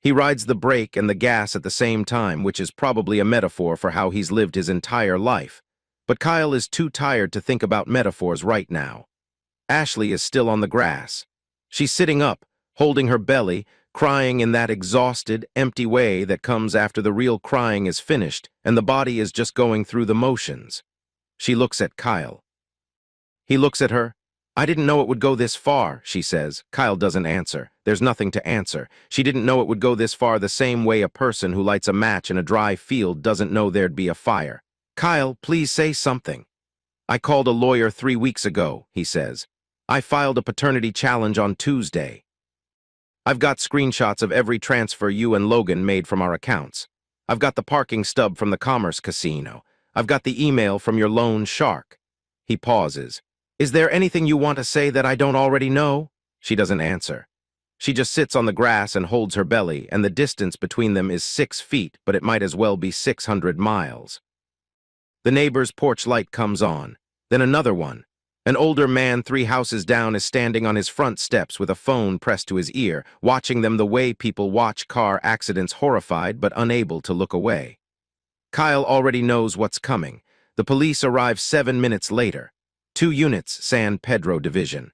He rides the brake and the gas at the same time, which is probably a metaphor for how he's lived his entire life. But Kyle is too tired to think about metaphors right now. Ashley is still on the grass. She's sitting up, holding her belly, crying in that exhausted, empty way that comes after the real crying is finished and the body is just going through the motions. She looks at Kyle. He looks at her. I didn't know it would go this far, she says. Kyle doesn't answer. There's nothing to answer. She didn't know it would go this far the same way a person who lights a match in a dry field doesn't know there'd be a fire. Kyle, please say something. I called a lawyer 3 weeks ago, he says. I filed a paternity challenge on Tuesday. I've got screenshots of every transfer you and Logan made from our accounts. I've got the parking stub from the Commerce Casino. I've got the email from your loan shark. He pauses. Is there anything you want to say that I don't already know? She doesn't answer. She just sits on the grass and holds her belly, and the distance between them is 6 feet, but it might as well be 600 miles. The neighbor's porch light comes on. Then another one. An older man 3 houses down is standing on his front steps with a phone pressed to his ear, watching them the way people watch car accidents, horrified but unable to look away. Kyle already knows what's coming. The police arrive 7 minutes later. 2 units, San Pedro Division.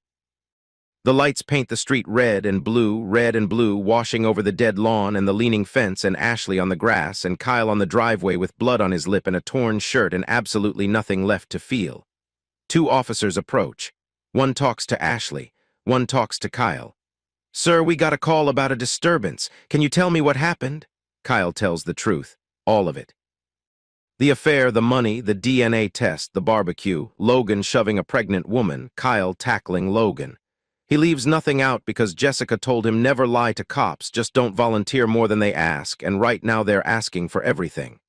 The lights paint the street red and blue, washing over the dead lawn and the leaning fence and Ashley on the grass and Kyle on the driveway with blood on his lip and a torn shirt and absolutely nothing left to feel. 2 officers approach. One talks to Ashley. One talks to Kyle. Sir, we got a call about a disturbance. Can you tell me what happened? Kyle tells the truth. All of it. The affair, the money, the DNA test, the barbecue, Logan shoving a pregnant woman, Kyle tackling Logan. He leaves nothing out because Jessica told him never lie to cops, just don't volunteer more than they ask, and right now they're asking for everything.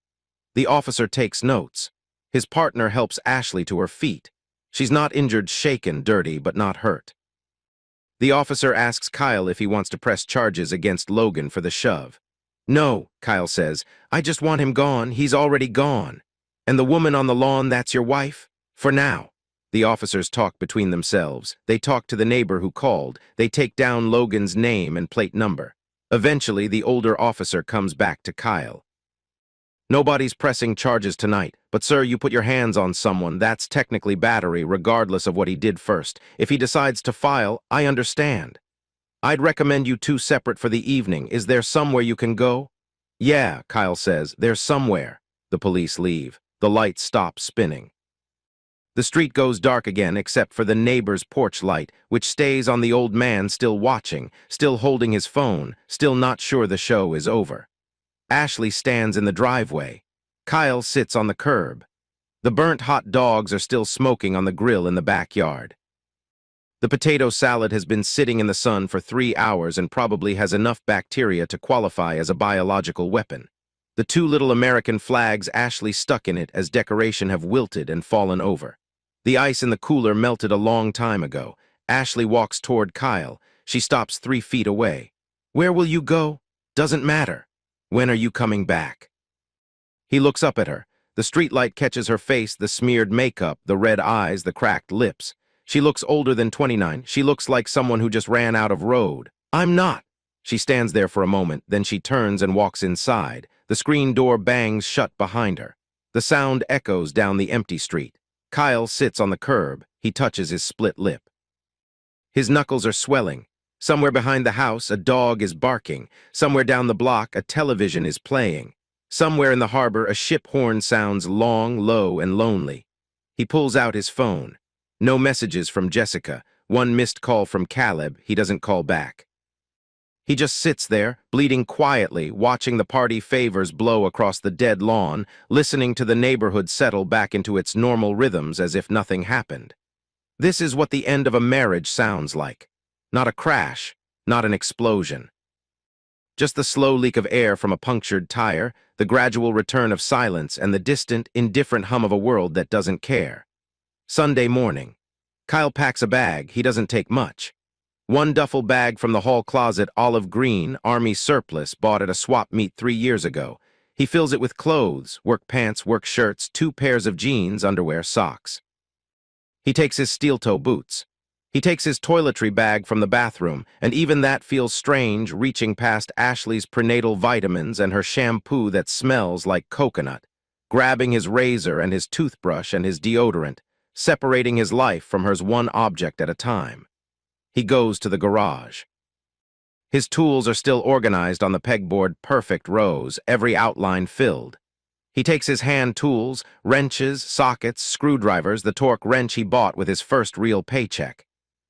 The officer takes notes. His partner helps Ashley to her feet. She's not injured, shaken, dirty, but not hurt. The officer asks Kyle if he wants to press charges against Logan for the shove. No, Kyle says, I just want him gone. He's already gone. And the woman on the lawn, that's your wife? For now. The officers talk between themselves. They talk to the neighbor who called. They take down Logan's name and plate number. Eventually, the older officer comes back to Kyle. Nobody's pressing charges tonight, but sir, you put your hands on someone. That's technically battery, regardless of what he did first. If he decides to file, I understand. I'd recommend you 2 separate for the evening. Is there somewhere you can go? Yeah, Kyle says, there's somewhere. The police leave. The lights stop spinning. The street goes dark again except for the neighbor's porch light, which stays on the old man still watching, still holding his phone, still not sure the show is over. Ashley stands in the driveway. Kyle sits on the curb. The burnt hot dogs are still smoking on the grill in the backyard. The potato salad has been sitting in the sun for 3 hours and probably has enough bacteria to qualify as a biological weapon. The two little American flags Ashley stuck in it as decoration have wilted and fallen over. The ice in the cooler melted a long time ago. Ashley walks toward Kyle. She stops 3 feet away. "Where will you go?" "Doesn't matter. When are you coming back?" He looks up at her. The streetlight catches her face, the smeared makeup, the red eyes, the cracked lips. She looks older than 29. She looks like someone who just ran out of road. "I'm not." She stands there for a moment, then she turns and walks inside. The screen door bangs shut behind her. The sound echoes down the empty street. Kyle sits on the curb. He touches his split lip. His knuckles are swelling. Somewhere behind the house, a dog is barking. Somewhere down the block, a television is playing. Somewhere in the harbor, a ship horn sounds long, low, and lonely. He pulls out his phone. No messages from Jessica. One missed call from Caleb. He doesn't call back. He just sits there, bleeding quietly, watching the party favors blow across the dead lawn, listening to the neighborhood settle back into its normal rhythms as if nothing happened. This is what the end of a marriage sounds like. Not a crash, not an explosion. Just the slow leak of air from a punctured tire, the gradual return of silence, and the distant, indifferent hum of a world that doesn't care. Sunday morning. Kyle packs a bag. He doesn't take much. One duffel bag from the hall closet, olive green, army surplus, bought at a swap meet 3 years ago. He fills it with clothes, work pants, work shirts, 2 pairs of jeans, underwear, socks. He takes his steel-toe boots. He takes his toiletry bag from the bathroom, and even that feels strange, reaching past Ashley's prenatal vitamins and her shampoo that smells like coconut, grabbing his razor and his toothbrush and his deodorant, separating his life from hers one object at a time. He goes to the garage. His tools are still organized on the pegboard, perfect rows, every outline filled. He takes his hand tools, wrenches, sockets, screwdrivers, the torque wrench he bought with his first real paycheck.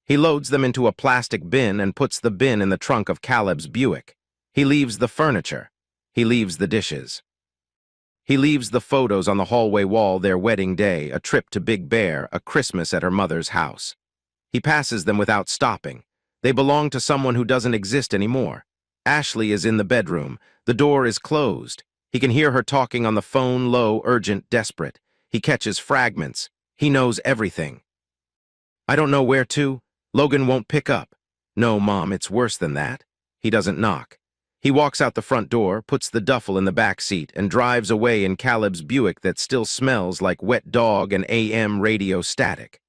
He loads them into a plastic bin and puts the bin in the trunk of Caleb's Buick. He leaves the furniture. He leaves the dishes. He leaves the photos on the hallway wall, their wedding day, a trip to Big Bear, a Christmas at her mother's house. He passes them without stopping. They belong to someone who doesn't exist anymore. Ashley is in the bedroom. The door is closed. He can hear her talking on the phone, low, urgent, desperate. He catches fragments. He knows everything. "I don't know where to. Logan won't pick up." "No, Mom, it's worse than that." He doesn't knock. He walks out the front door, puts the duffel in the back seat, and drives away in Caleb's Buick that still smells like wet dog and AM radio static.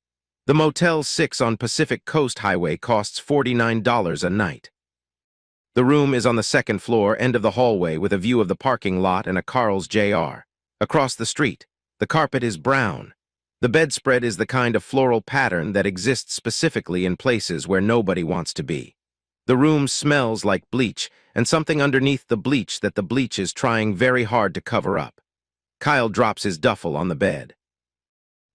The Motel 6 on Pacific Coast Highway costs $49 a night. The room is on the second floor, end of the hallway, with a view of the parking lot and a Carl's Jr. Across the street, the carpet is brown. The bedspread is the kind of floral pattern that exists specifically in places where nobody wants to be. The room smells like bleach, and something underneath the bleach that the bleach is trying very hard to cover up. Kyle drops his duffel on the bed.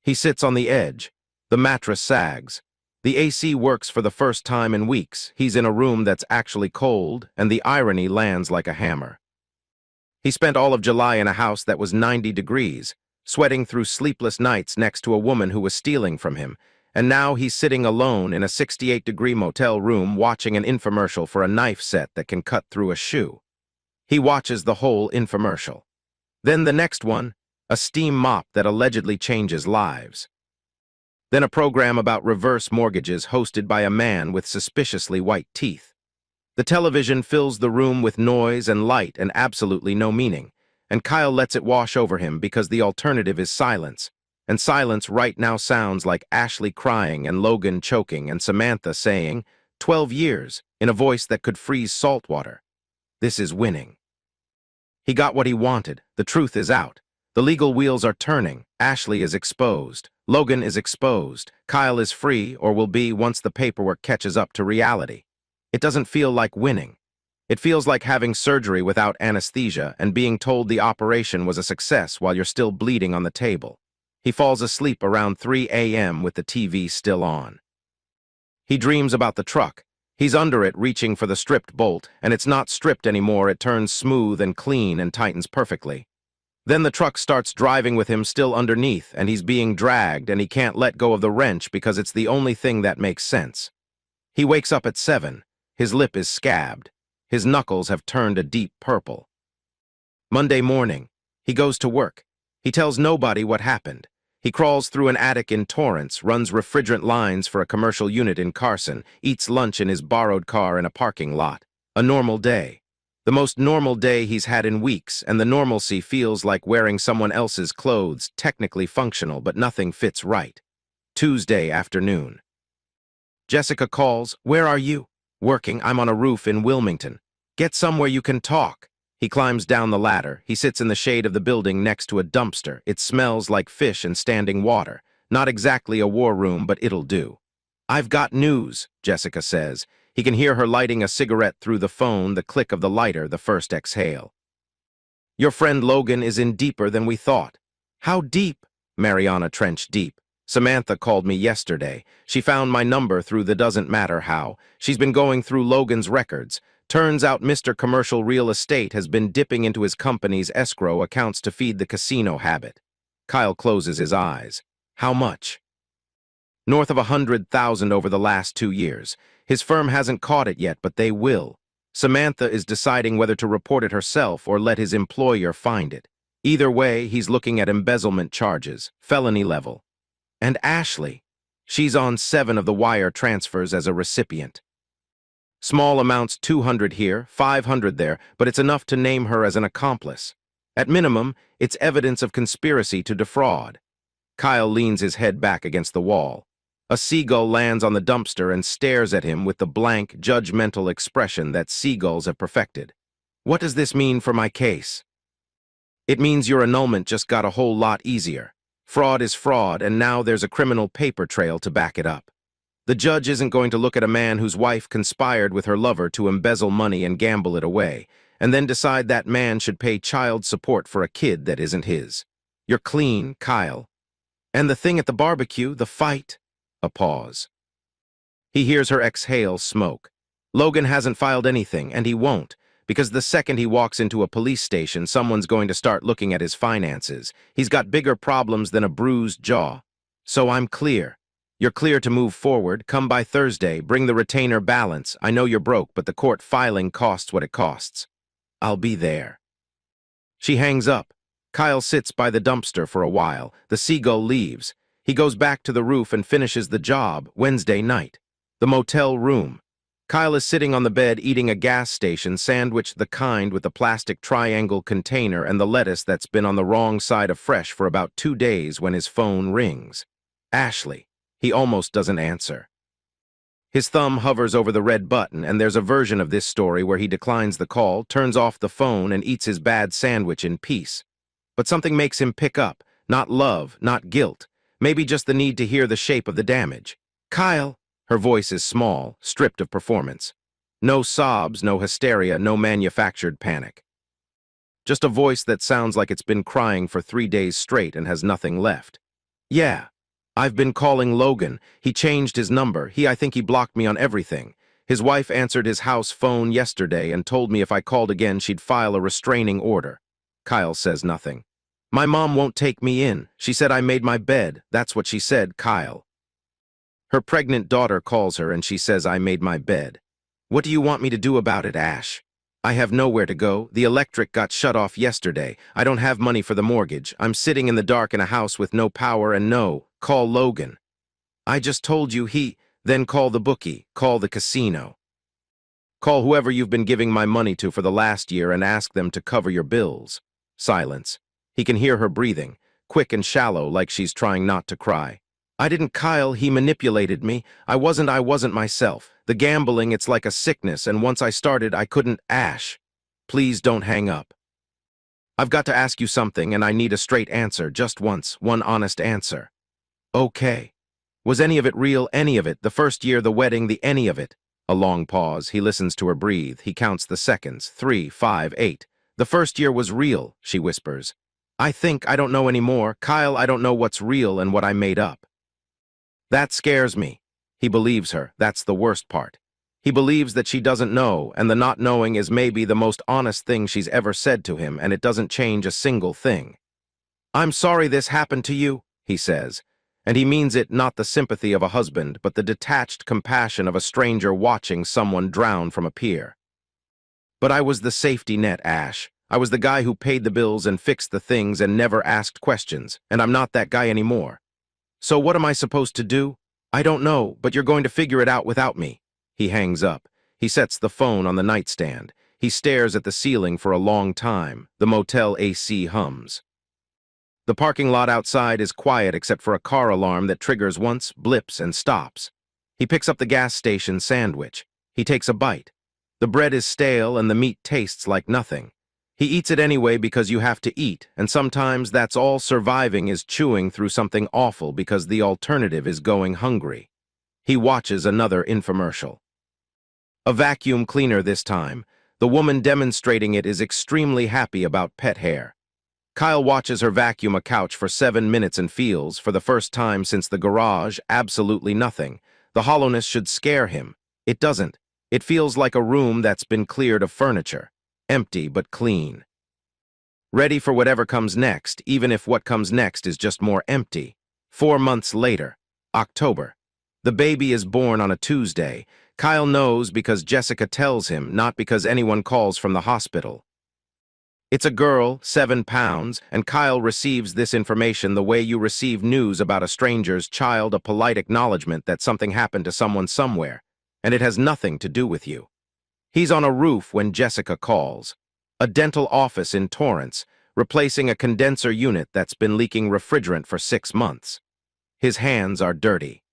He sits on the edge. The mattress sags. The AC works for the first time in weeks. He's in a room that's actually cold, and the irony lands like a hammer. He spent all of July in a house that was 90 degrees, sweating through sleepless nights next to a woman who was stealing from him, and now he's sitting alone in a 68-degree motel room watching an infomercial for a knife set that can cut through a shoe. He watches the whole infomercial. Then the next one, a steam mop that allegedly changes lives. Then a program about reverse mortgages hosted by a man with suspiciously white teeth. The television fills the room with noise and light and absolutely no meaning, and Kyle lets it wash over him because the alternative is silence, and silence right now sounds like Ashley crying and Logan choking and Samantha saying, 12 years, in a voice that could freeze salt water. This is winning. He got what he wanted. The truth is out. The legal wheels are turning. Ashley is exposed. Logan is exposed. Kyle is free, or will be once the paperwork catches up to reality. It doesn't feel like winning. It feels like having surgery without anesthesia and being told the operation was a success while you're still bleeding on the table. He falls asleep around 3 a.m. with the TV still on. He dreams about the truck. He's under it, reaching for the stripped bolt, and it's not stripped anymore. It turns smooth and clean and tightens perfectly. Then the truck starts driving with him still underneath, and he's being dragged, and he can't let go of the wrench because it's the only thing that makes sense. He wakes up at 7. His lip is scabbed. His knuckles have turned a deep purple. Monday morning, he goes to work. He tells nobody what happened. He crawls through an attic in Torrance, runs refrigerant lines for a commercial unit in Carson, eats lunch in his borrowed car in a parking lot. A normal day. The most normal day he's had in weeks, and the normalcy feels like wearing someone else's clothes, technically functional, but nothing fits right. Tuesday afternoon. Jessica calls. "Where are you?" "Working. I'm on a roof in Wilmington." "Get somewhere you can talk." He climbs down the ladder. He sits in the shade of the building next to a dumpster. It smells like fish and standing water. Not exactly a war room, but it'll do. "I've got news," Jessica says. He can hear her lighting a cigarette through the phone, the click of the lighter, the first exhale. "Your friend Logan is in deeper than we thought." "How deep?" Mariana trenched deep. "Samantha called me yesterday. She found my number through the doesn't matter how. She's been going through Logan's records. Turns out Mr. Commercial Real Estate has been dipping into his company's escrow accounts to feed the casino habit." Kyle closes his eyes. "How much?" "North of 100,000 over the last 2 years. His firm hasn't caught it yet, but they will. Samantha is deciding whether to report it herself or let his employer find it. Either way, he's looking at embezzlement charges, felony level. And Ashley. She's on 7 of the wire transfers as a recipient. Small amounts, 200 here, 500 there, but it's enough to name her as an accomplice. At minimum, it's evidence of conspiracy to defraud." Kyle leans his head back against the wall. A seagull lands on the dumpster and stares at him with the blank, judgmental expression that seagulls have perfected. "What does this mean for my case?" "It means your annulment just got a whole lot easier. Fraud is fraud, and now there's a criminal paper trail to back it up. The judge isn't going to look at a man whose wife conspired with her lover to embezzle money and gamble it away, and then decide that man should pay child support for a kid that isn't his. You're clean, Kyle. And the thing at the barbecue, the fight." A pause. He hears her exhale smoke. Logan hasn't filed anything, and he won't, because the second he walks into a police station, someone's going to start looking at his finances. He's got bigger problems than a bruised jaw. "So I'm clear. You're clear to move forward. Come by Thursday. Bring the retainer balance. I know you're broke, but the court filing costs what it costs." "I'll be there." She hangs up. Kyle sits by the dumpster for a while. The seagull leaves. He goes back to the roof and finishes the job Wednesday night. The motel room. Kyle is sitting on the bed eating a gas station sandwich, the kind with the plastic triangle container and the lettuce that's been on the wrong side of fresh for about 2 days when his phone rings. Ashley. He almost doesn't answer. His thumb hovers over the red button, and there's a version of this story where he declines the call, turns off the phone, and eats his bad sandwich in peace. But something makes him pick up. Not love, not guilt. Maybe just the need to hear the shape of the damage. "Kyle." Her voice is small, stripped of performance. No sobs, no hysteria, no manufactured panic. Just a voice that sounds like it's been crying for 3 days straight and has nothing left. "Yeah. I've been calling Logan. He changed his number. I think he blocked me on everything. His wife answered his house phone yesterday and told me if I called again she'd file a restraining order." Kyle says nothing. "My mom won't take me in. She said I made my bed. That's what she said, Kyle." Her pregnant daughter calls her and she says, "I made my bed." "What do you want me to do about it, Ash?" "I have nowhere to go. The electric got shut off yesterday. I don't have money for the mortgage. I'm sitting in the dark in a house with no power and no, call Logan." "I just told you then call the bookie, call the casino. Call whoever you've been giving my money to for the last year and ask them to cover your bills." Silence. He can hear her breathing, quick and shallow like she's trying not to cry. "I didn't, Kyle. He manipulated me. I wasn't myself. The gambling, it's like a sickness, and once I started, I couldn't." "Ash, please don't hang up. I've got to ask you something, and I need a straight answer, just once, one honest answer." "Okay. Was any of it real, any of it? The first year, the wedding, the any of it?" A long pause. He listens to her breathe. He counts the seconds. 3, 5, 8. "The first year was real," she whispers. I don't know anymore. Kyle, I don't know what's real and what I made up." "That scares me." He believes her. That's the worst part. He believes that she doesn't know, and the not knowing is maybe the most honest thing she's ever said to him, and it doesn't change a single thing. "I'm sorry this happened to you," he says, and he means it not the sympathy of a husband, but the detached compassion of a stranger watching someone drown from a pier. "But I was the safety net, Ash. I was the guy who paid the bills and fixed the things and never asked questions, and I'm not that guy anymore. So what am I supposed to do? I don't know, but you're going to figure it out without me." He hangs up. He sets the phone on the nightstand. He stares at the ceiling for a long time. The motel AC hums. The parking lot outside is quiet except for a car alarm that triggers once, blips, and stops. He picks up the gas station sandwich. He takes a bite. The bread is stale and the meat tastes like nothing. He eats it anyway because you have to eat, and sometimes that's all surviving is chewing through something awful because the alternative is going hungry. He watches another infomercial. A vacuum cleaner this time. The woman demonstrating it is extremely happy about pet hair. Kyle watches her vacuum a couch for 7 minutes and feels, for the first time since the garage, absolutely nothing. The hollowness should scare him. It doesn't. It feels like a room that's been cleared of furniture. Empty but clean. Ready for whatever comes next, even if what comes next is just more empty. 4 months later, October. The baby is born on a Tuesday. Kyle knows because Jessica tells him, not because anyone calls from the hospital. It's a girl, 7 pounds, and Kyle receives this information the way you receive news about a stranger's child, a polite acknowledgement that something happened to someone somewhere, and it has nothing to do with you. He's on a roof when Jessica calls. A dental office in Torrance, replacing a condenser unit that's been leaking refrigerant for 6 months. His hands are dirty.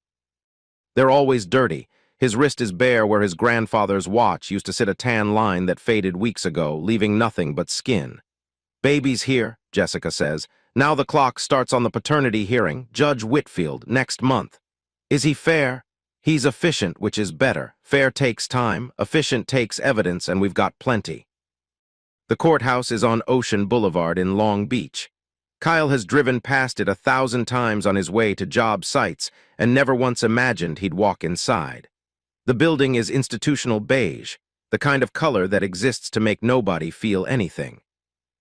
They're always dirty. His wrist is bare where his grandfather's watch used to sit a tan line that faded weeks ago, leaving nothing but skin. "Baby's here," Jessica says. "Now the clock starts on the paternity hearing, Judge Whitfield, next month. Is he fair? He's efficient, which is better. Fair takes time, efficient takes evidence, and we've got plenty." The courthouse is on Ocean Boulevard in Long Beach. Kyle has driven past it 1,000 times on his way to job sites and never once imagined he'd walk inside. The building is institutional beige, the kind of color that exists to make nobody feel anything.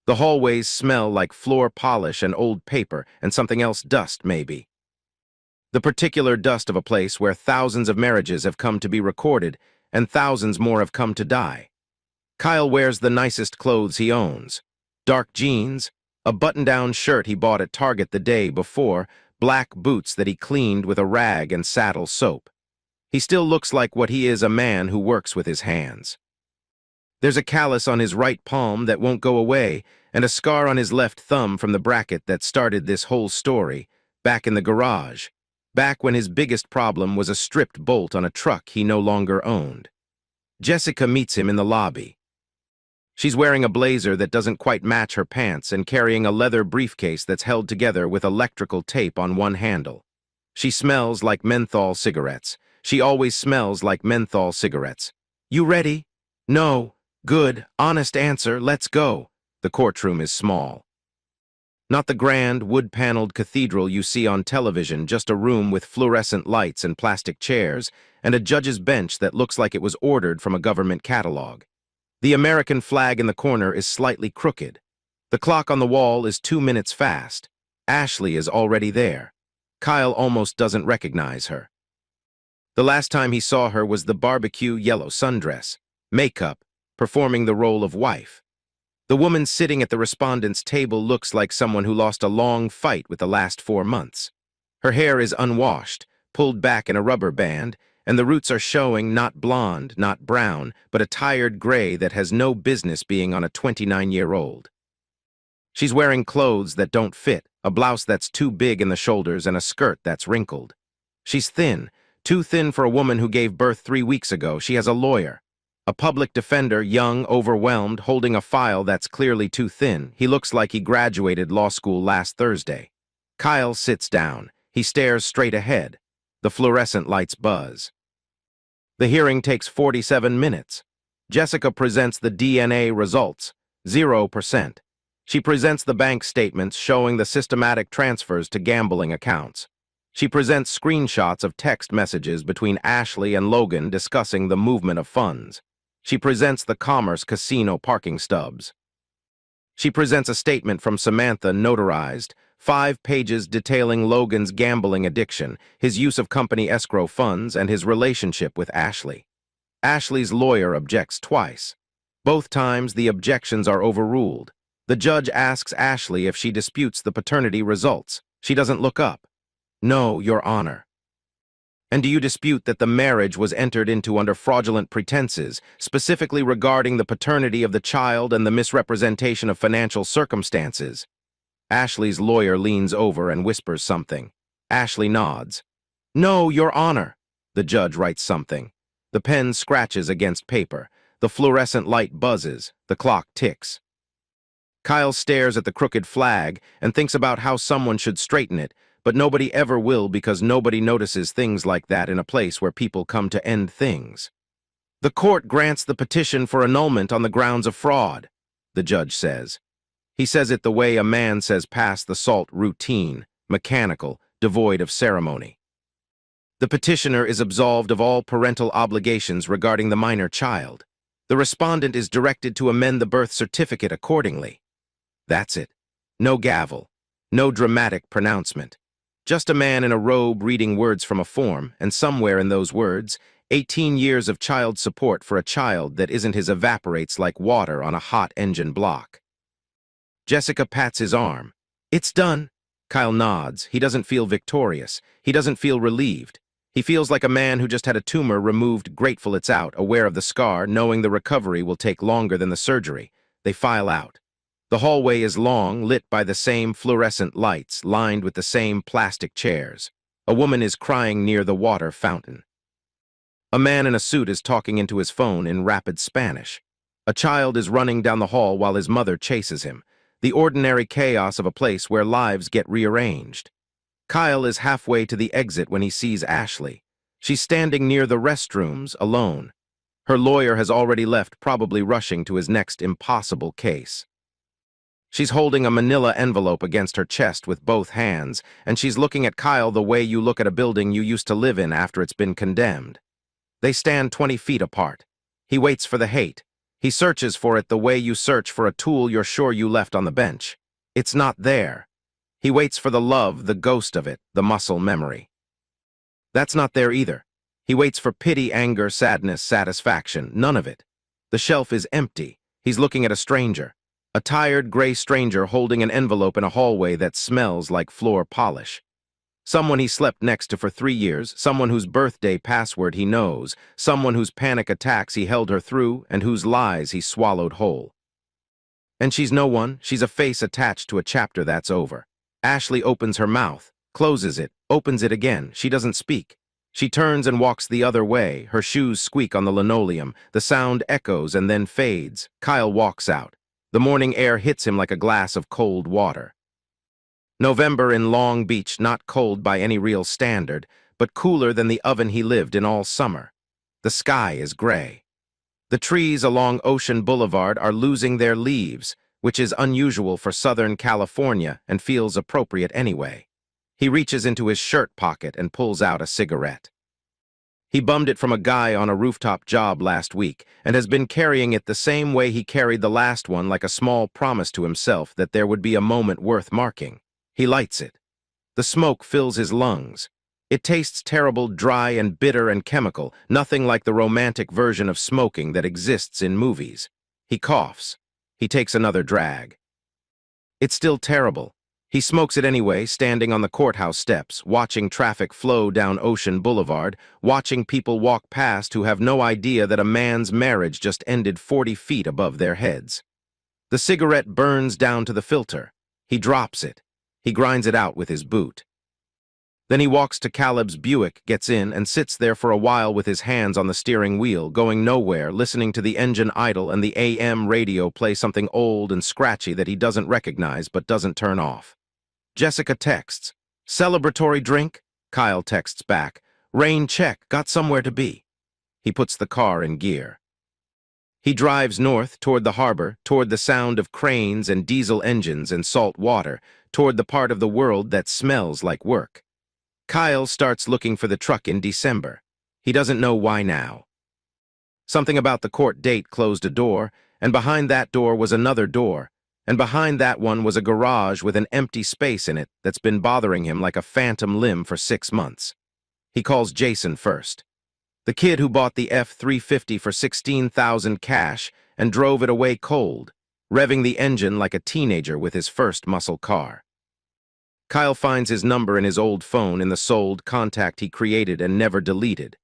The hallways smell like floor polish and old paper and something else, dust maybe. The particular dust of a place where thousands of marriages have come to be recorded and thousands more have come to die. Kyle wears the nicest clothes he owns. Dark jeans, a button-down shirt he bought at Target the day before, black boots that he cleaned with a rag and saddle soap. He still looks like what he is, a man who works with his hands. There's a callus on his right palm that won't go away, and a scar on his left thumb from the bracket that started this whole story, back in the garage, back when his biggest problem was a stripped bolt on a truck he no longer owned. Jessica meets him in the lobby. She's wearing a blazer that doesn't quite match her pants and carrying a leather briefcase that's held together with electrical tape on one handle. She smells like menthol cigarettes. She always smells like menthol cigarettes. "You ready?" "No." "Good. Honest answer. Let's go." The courtroom is small. Not the grand, wood-paneled cathedral you see on television, just a room with fluorescent lights and plastic chairs, and a judge's bench that looks like it was ordered from a government catalog. The American flag in the corner is slightly crooked. The clock on the wall is 2 minutes fast. Ashley is already there. Kyle almost doesn't recognize her. The last time he saw her was the barbecue yellow sundress, makeup, performing the role of wife. The woman sitting at the respondent's table looks like someone who lost a long fight with the last 4 months. Her hair is unwashed, pulled back in a rubber band, and the roots are showing, not blonde, not brown, but a tired gray that has no business being on a 29-year-old. She's wearing clothes that don't fit, a blouse that's too big in the shoulders, and a skirt that's wrinkled. She's thin, too thin for a woman who gave birth 3 weeks ago. She has a lawyer. A public defender, young, overwhelmed, holding a file that's clearly too thin. He looks like he graduated law school last Thursday. Kyle sits down. He stares straight ahead. The fluorescent lights buzz. The hearing takes 47 minutes. Jessica presents the DNA results, 0%. She presents the bank statements showing the systematic transfers to gambling accounts. She presents screenshots of text messages between Ashley and Logan discussing the movement of funds. She presents the Commerce Casino parking stubs. She presents a statement from Samantha notarized, 5 pages detailing Logan's gambling addiction, his use of company escrow funds, and his relationship with Ashley. Ashley's lawyer objects twice. Both times, the objections are overruled. The judge asks Ashley if she disputes the paternity results. She doesn't look up. "No, Your Honor." "And do you dispute that the marriage was entered into under fraudulent pretenses, specifically regarding the paternity of the child and the misrepresentation of financial circumstances?" Ashley's lawyer leans over and whispers something. Ashley nods. "No, Your Honor." The judge writes something. The pen scratches against paper. The fluorescent light buzzes. The clock ticks. Kyle stares at the crooked flag and thinks about how someone should straighten it, but nobody ever will because nobody notices things like that in a place where people come to end things. "The court grants the petition for annulment on the grounds of fraud," the judge says. He says it the way a man says pass the salt, routine, mechanical, devoid of ceremony. The petitioner is absolved of all parental obligations regarding the minor child. The respondent is directed to amend the birth certificate accordingly. That's it. No gavel. No dramatic pronouncement. Just a man in a robe reading words from a form, and somewhere in those words, 18 years of child support for a child that isn't his evaporates like water on a hot engine block. Jessica pats his arm. "It's done." Kyle nods. He doesn't feel victorious. He doesn't feel relieved. He feels like a man who just had a tumor removed, grateful it's out, aware of the scar, knowing the recovery will take longer than the surgery. They file out. The hallway is long, lit by the same fluorescent lights, lined with the same plastic chairs. A woman is crying near the water fountain. A man in a suit is talking into his phone in rapid Spanish. A child is running down the hall while his mother chases him. The ordinary chaos of a place where lives get rearranged. Kyle is halfway to the exit when he sees Ashley. She's standing near the restrooms, alone. Her lawyer has already left, probably rushing to his next impossible case. She's holding a manila envelope against her chest with both hands, and she's looking at Kyle the way you look at a building you used to live in after it's been condemned. They stand 20 feet apart. He waits for the hate. He searches for it the way you search for a tool you're sure you left on the bench. It's not there. He waits for the love, the ghost of it, the muscle memory. That's not there either. He waits for pity, anger, sadness, satisfaction, none of it. The shelf is empty. He's looking at a stranger. A tired, gray stranger holding an envelope in a hallway that smells like floor polish. Someone he slept next to for 3 years, someone whose birthday password he knows, someone whose panic attacks he held her through, and whose lies he swallowed whole. And she's no one, she's a face attached to a chapter that's over. Ashley opens her mouth, closes it, opens it again. She doesn't speak. She turns and walks the other way. Her shoes squeak on the linoleum. The sound echoes and then fades. Kyle walks out. The morning air hits him like a glass of cold water. November in Long Beach, not cold by any real standard, but cooler than the oven he lived in all summer. The sky is gray. The trees along Ocean Boulevard are losing their leaves, which is unusual for Southern California and feels appropriate anyway. He reaches into his shirt pocket and pulls out a cigarette. He bummed it from a guy on a rooftop job last week and has been carrying it the same way he carried the last one, like a small promise to himself that there would be a moment worth marking. He lights it. The smoke fills his lungs. It tastes terrible, dry and bitter and chemical, nothing like the romantic version of smoking that exists in movies. He coughs. He takes another drag. It's still terrible. He smokes it anyway, standing on the courthouse steps, watching traffic flow down Ocean Boulevard, watching people walk past who have no idea that a man's marriage just ended 40 feet above their heads. The cigarette burns down to the filter. He drops it. He grinds it out with his boot. Then he walks to Caleb's Buick, gets in, and sits there for a while with his hands on the steering wheel, going nowhere, listening to the engine idle and the AM radio play something old and scratchy that he doesn't recognize but doesn't turn off. Jessica texts, "Celebratory drink?" Kyle texts back, "Rain check, got somewhere to be." He puts the car in gear. He drives north toward the harbor, toward the sound of cranes and diesel engines and salt water, toward the part of the world that smells like work. Kyle starts looking for the truck in December. He doesn't know why now. Something about the court date closed a door, and behind that door was another door, and behind that one was a garage with an empty space in it that's been bothering him like a phantom limb for 6 months. He calls Jason first. The kid who bought the F-350 for $16,000 cash and drove it away cold, revving the engine like a teenager with his first muscle car. Kyle finds his number in his old phone in the sold contact he created and never deleted.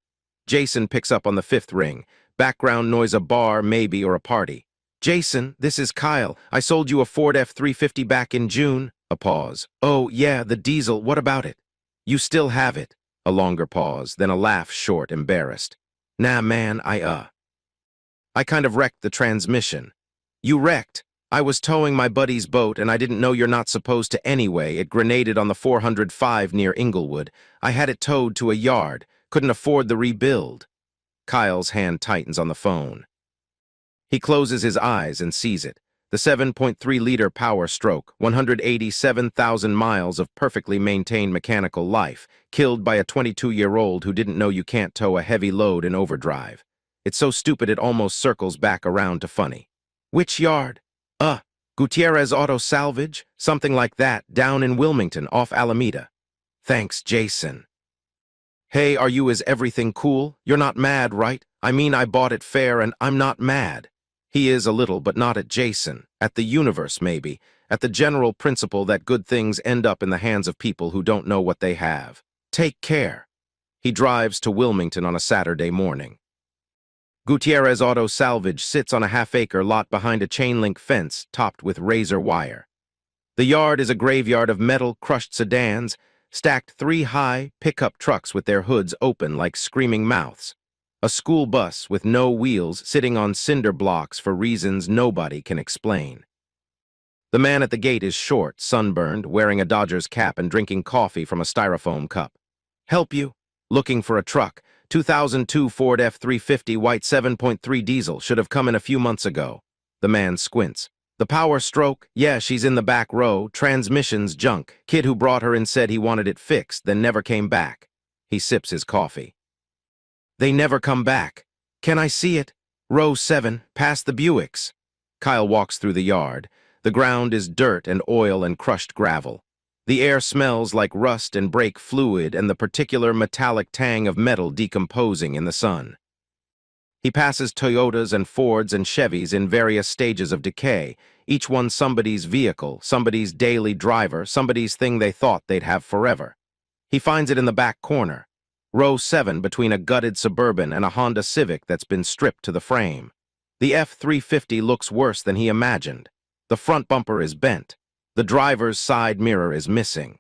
Jason picks up on the 5th ring. Background noise, a bar, maybe, or a party. Jason, this is Kyle. I sold you a Ford F-350 back in June. A pause. Oh, yeah, the diesel. What about it? You still have it. A longer pause, then a laugh, short, embarrassed. Nah, man, I kind of wrecked the transmission. You wrecked? I was towing my buddy's boat, and I didn't know you're not supposed to anyway. It grenaded on the 405 near Inglewood. I had it towed to a yard. Couldn't afford the rebuild. Kyle's hand tightens on the phone. He closes his eyes and sees it. The 7.3-liter Power Stroke, 187,000 miles of perfectly maintained mechanical life, killed by a 22-year-old who didn't know you can't tow a heavy load in overdrive. It's so stupid it almost circles back around to funny. Which yard? Gutierrez Auto Salvage? Something like that, down in Wilmington, off Alameda. Thanks, Jason. Hey, is everything cool? You're not mad, right? I mean, I bought it fair and I'm not mad. He is a little, but not at Jason. At the universe, maybe. At the general principle that good things end up in the hands of people who don't know what they have. Take care. He drives to Wilmington on a Saturday morning. Gutierrez Auto Salvage sits on a half-acre lot behind a chain-link fence topped with razor wire. The yard is a graveyard of metal crushed sedans, stacked 3 high pickup trucks with their hoods open like screaming mouths. A school bus with no wheels sitting on cinder blocks for reasons nobody can explain. The man at the gate is short, sunburned, wearing a Dodgers cap and drinking coffee from a styrofoam cup. Help you? Looking for a truck. 2002 Ford F-350 white 7.3 diesel should have come in a few months ago. The man squints. The Power Stroke? Yeah, she's in the back row. Transmission's junk. Kid who brought her in said he wanted it fixed, then never came back. He sips his coffee. They never come back. Can I see it? Row 7, past the Buicks. Kyle walks through the yard. The ground is dirt and oil and crushed gravel. The air smells like rust and brake fluid and the particular metallic tang of metal decomposing in the sun. He passes Toyotas and Fords and Chevys in various stages of decay, each one somebody's vehicle, somebody's daily driver, somebody's thing they thought they'd have forever. He finds it in the back corner, row 7 between a gutted Suburban and a Honda Civic that's been stripped to the frame. The F-350 looks worse than he imagined. The front bumper is bent. The driver's side mirror is missing.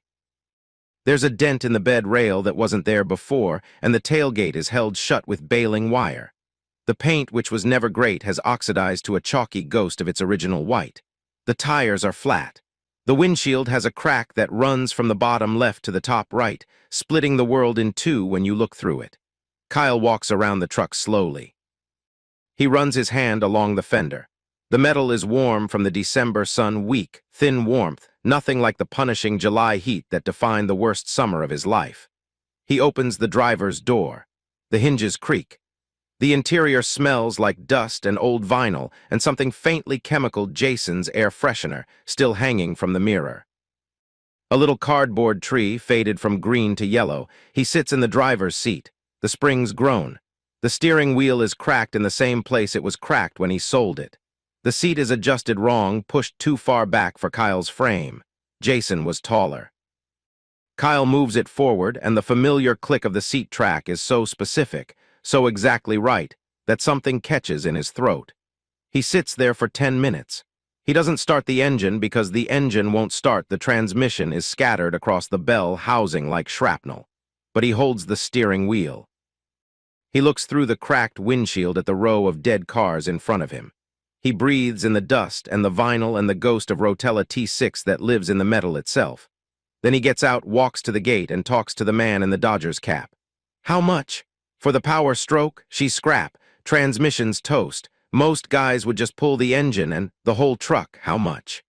There's a dent in the bed rail that wasn't there before, and the tailgate is held shut with baling wire. The paint, which was never great, has oxidized to a chalky ghost of its original white. The tires are flat. The windshield has a crack that runs from the bottom left to the top right, splitting the world in two when you look through it. Kyle walks around the truck slowly. He runs his hand along the fender. The metal is warm from the December sun, weak, thin warmth, nothing like the punishing July heat that defined the worst summer of his life. He opens the driver's door. The hinges creak. The interior smells like dust and old vinyl and something faintly chemical, Jason's air freshener, still hanging from the mirror. A little cardboard tree, faded from green to yellow. He sits in the driver's seat. The springs groan. The steering wheel is cracked in the same place it was cracked when he sold it. The seat is adjusted wrong, pushed too far back for Kyle's frame. Jason was taller. Kyle moves it forward, and the familiar click of the seat track is so specific, so exactly right, that something catches in his throat. He sits there for 10 minutes. He doesn't start the engine because the engine won't start. The transmission is scattered across the bell housing like shrapnel. But he holds the steering wheel. He looks through the cracked windshield at the row of dead cars in front of him. He breathes in the dust and the vinyl and the ghost of Rotella T6 that lives in the metal itself. Then he gets out, walks to the gate, and talks to the man in the Dodgers cap. How much? For the Power Stroke? She's scrap. Transmission's toast. Most guys would just pull the engine and the whole truck. How much?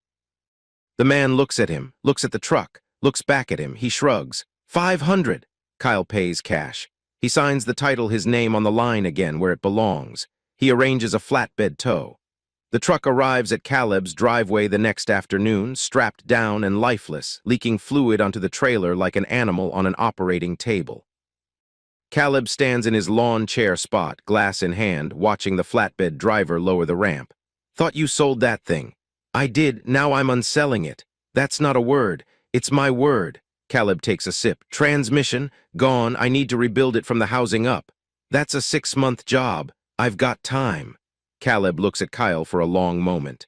The man looks at him, looks at the truck, looks back at him. He shrugs. 500. Kyle pays cash. He signs the title, his name on the line again where it belongs. He arranges a flatbed tow. The truck arrives at Caleb's driveway the next afternoon, strapped down and lifeless, leaking fluid onto the trailer like an animal on an operating table. Caleb stands in his lawn chair spot, glass in hand, watching the flatbed driver lower the ramp. Thought you sold that thing. I did, now I'm unselling it. That's not a word. It's my word. Caleb takes a sip. Transmission, gone. I need to rebuild it from the housing up. That's a 6-month job. I've got time. Caleb looks at Kyle for a long moment.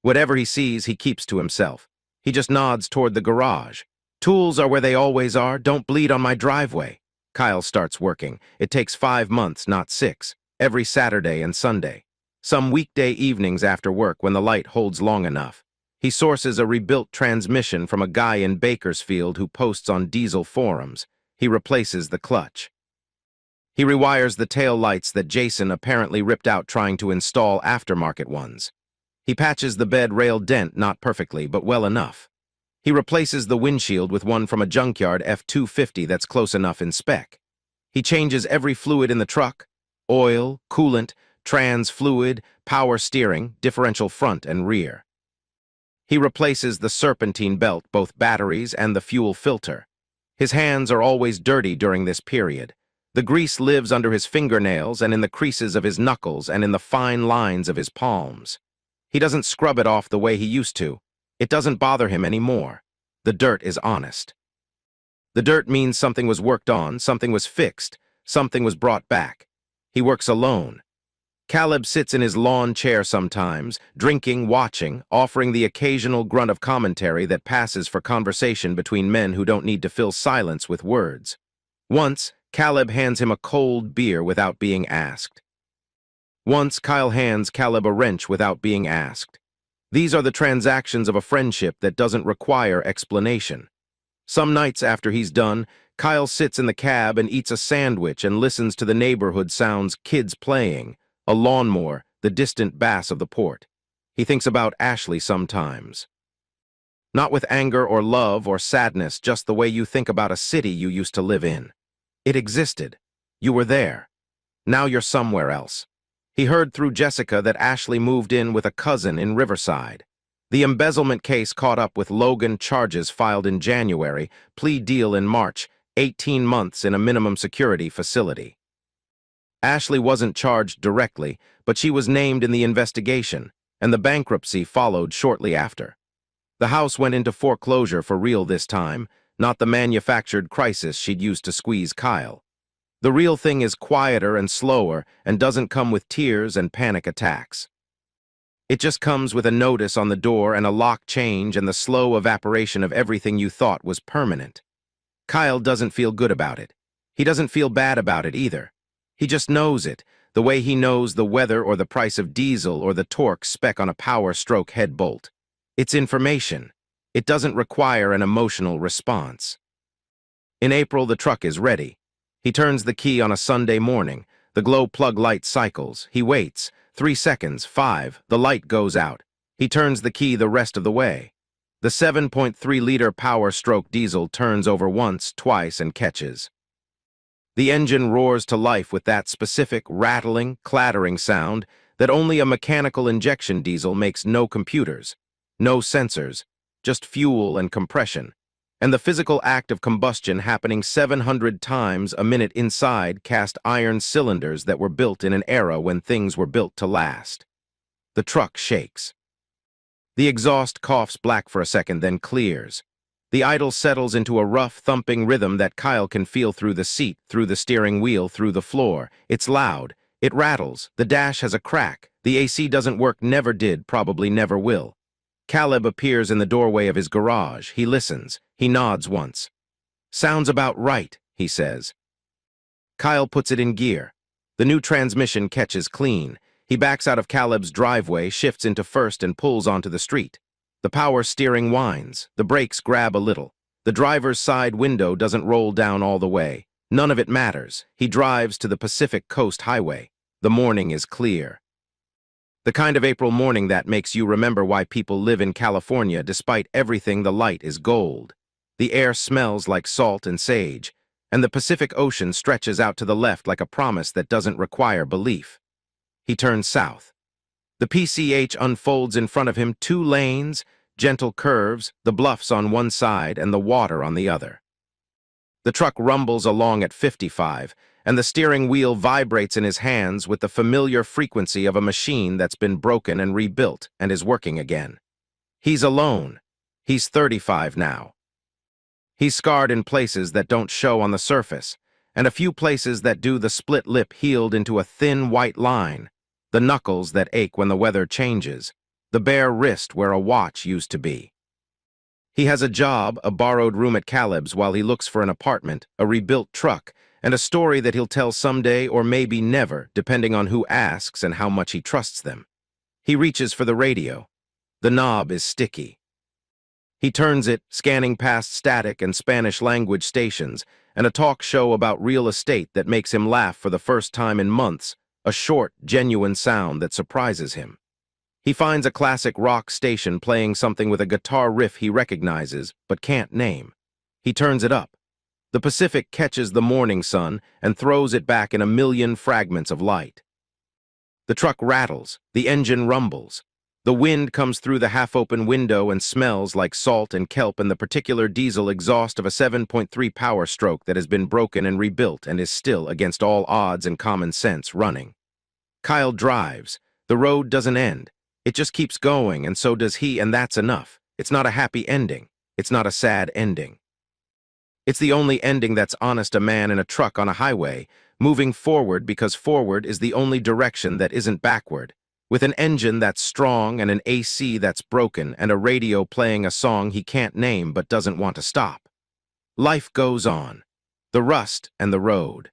Whatever he sees, he keeps to himself. He just nods toward the garage. Tools are where they always are. Don't bleed on my driveway. Kyle starts working. It takes 5 months, not 6. Every Saturday and Sunday. Some weekday evenings after work when the light holds long enough. He sources a rebuilt transmission from a guy in Bakersfield who posts on diesel forums. He replaces the clutch. He rewires the tail lights that Jason apparently ripped out trying to install aftermarket ones. He patches the bed rail dent not perfectly, but well enough. He replaces the windshield with one from a junkyard F-250 that's close enough in spec. He changes every fluid in the truck: oil, coolant, trans fluid, power steering, differential front and rear. He replaces the serpentine belt, both batteries and the fuel filter. His hands are always dirty during this period. The grease lives under his fingernails and in the creases of his knuckles and in the fine lines of his palms. He doesn't scrub it off the way he used to. It doesn't bother him anymore. The dirt is honest. The dirt means something was worked on, something was fixed, something was brought back. He works alone. Caleb sits in his lawn chair sometimes, drinking, watching, offering the occasional grunt of commentary that passes for conversation between men who don't need to fill silence with words. Once, Caleb hands him a cold beer without being asked. Once, Kyle hands Caleb a wrench without being asked. These are the transactions of a friendship that doesn't require explanation. Some nights after he's done, Kyle sits in the cab and eats a sandwich and listens to the neighborhood sounds: kids playing, a lawnmower, the distant bass of the port. He thinks about Ashley sometimes. Not with anger or love or sadness, just the way you think about a city you used to live in. It existed. You were there. Now you're somewhere else. He heard through Jessica that Ashley moved in with a cousin in Riverside. The embezzlement case caught up with Logan, charges filed in January, plea deal in March, 18 months in a minimum security facility. Ashley wasn't charged directly, but she was named in the investigation, and the bankruptcy followed shortly after. The house went into foreclosure for real this time, not the manufactured crisis she'd used to squeeze Kyle. The real thing is quieter and slower and doesn't come with tears and panic attacks. It just comes with a notice on the door and a lock change and the slow evaporation of everything you thought was permanent. Kyle doesn't feel good about it. He doesn't feel bad about it either. He just knows it, the way he knows the weather or the price of diesel or the torque spec on a Power Stroke head bolt. It's information. It doesn't require an emotional response. In April, the truck is ready. He turns the key on a Sunday morning. The glow plug light cycles. He waits. 3 seconds, 5, the light goes out. He turns the key the rest of the way. The 7.3-liter Power Stroke diesel turns over once, twice, and catches. The engine roars to life with that specific rattling, clattering sound that only a mechanical injection diesel makes. No computers, no sensors, just fuel and compression, and the physical act of combustion happening 700 times a minute inside cast iron cylinders that were built in an era when things were built to last. The truck shakes. The exhaust coughs black for a second, then clears. The idle settles into a rough, thumping rhythm that Kyle can feel through the seat, through the steering wheel, through the floor. It's loud. It rattles. The dash has a crack. The AC doesn't work, never did, probably never will. Caleb appears in the doorway of his garage. He listens. He nods once. Sounds about right, he says. Kyle puts it in gear. The new transmission catches clean. He backs out of Caleb's driveway, shifts into first, and pulls onto the street. The power steering whines. The brakes grab a little. The driver's side window doesn't roll down all the way. None of it matters. He drives to the Pacific Coast Highway. The morning is clear. The kind of April morning that makes you remember why people live in California despite everything. The light is gold. The air smells like salt and sage, and the Pacific Ocean stretches out to the left like a promise that doesn't require belief. He turns south. The PCH unfolds in front of him, 2 lanes, gentle curves, the bluffs on one side and the water on the other. The truck rumbles along at 55, and the steering wheel vibrates in his hands with the familiar frequency of a machine that's been broken and rebuilt and is working again. He's alone. He's 35 now. He's scarred in places that don't show on the surface, and a few places that do. The split lip healed into a thin white line, the knuckles that ache when the weather changes, the bare wrist where a watch used to be. He has a job, a borrowed room at Caleb's while he looks for an apartment, a rebuilt truck, and a story that he'll tell someday or maybe never, depending on who asks and how much he trusts them. He reaches for the radio. The knob is sticky. He turns it, scanning past static and Spanish-language stations, and a talk show about real estate that makes him laugh for the first time in months, a short, genuine sound that surprises him. He finds a classic rock station playing something with a guitar riff he recognizes but can't name. He turns it up. The Pacific catches the morning sun and throws it back in a million fragments of light. The truck rattles, the engine rumbles. The wind comes through the half-open window and smells like salt and kelp and the particular diesel exhaust of a 7.3 Power Stroke that has been broken and rebuilt and is still, against all odds and common sense, running. Kyle drives. The road doesn't end. It just keeps going, and so does he, and that's enough. It's not a happy ending. It's not a sad ending. It's the only ending that's honest: a man in a truck on a highway, moving forward because forward is the only direction that isn't backward, with an engine that's strong and an AC that's broken and a radio playing a song he can't name but doesn't want to stop. Life goes on. The rust and the road.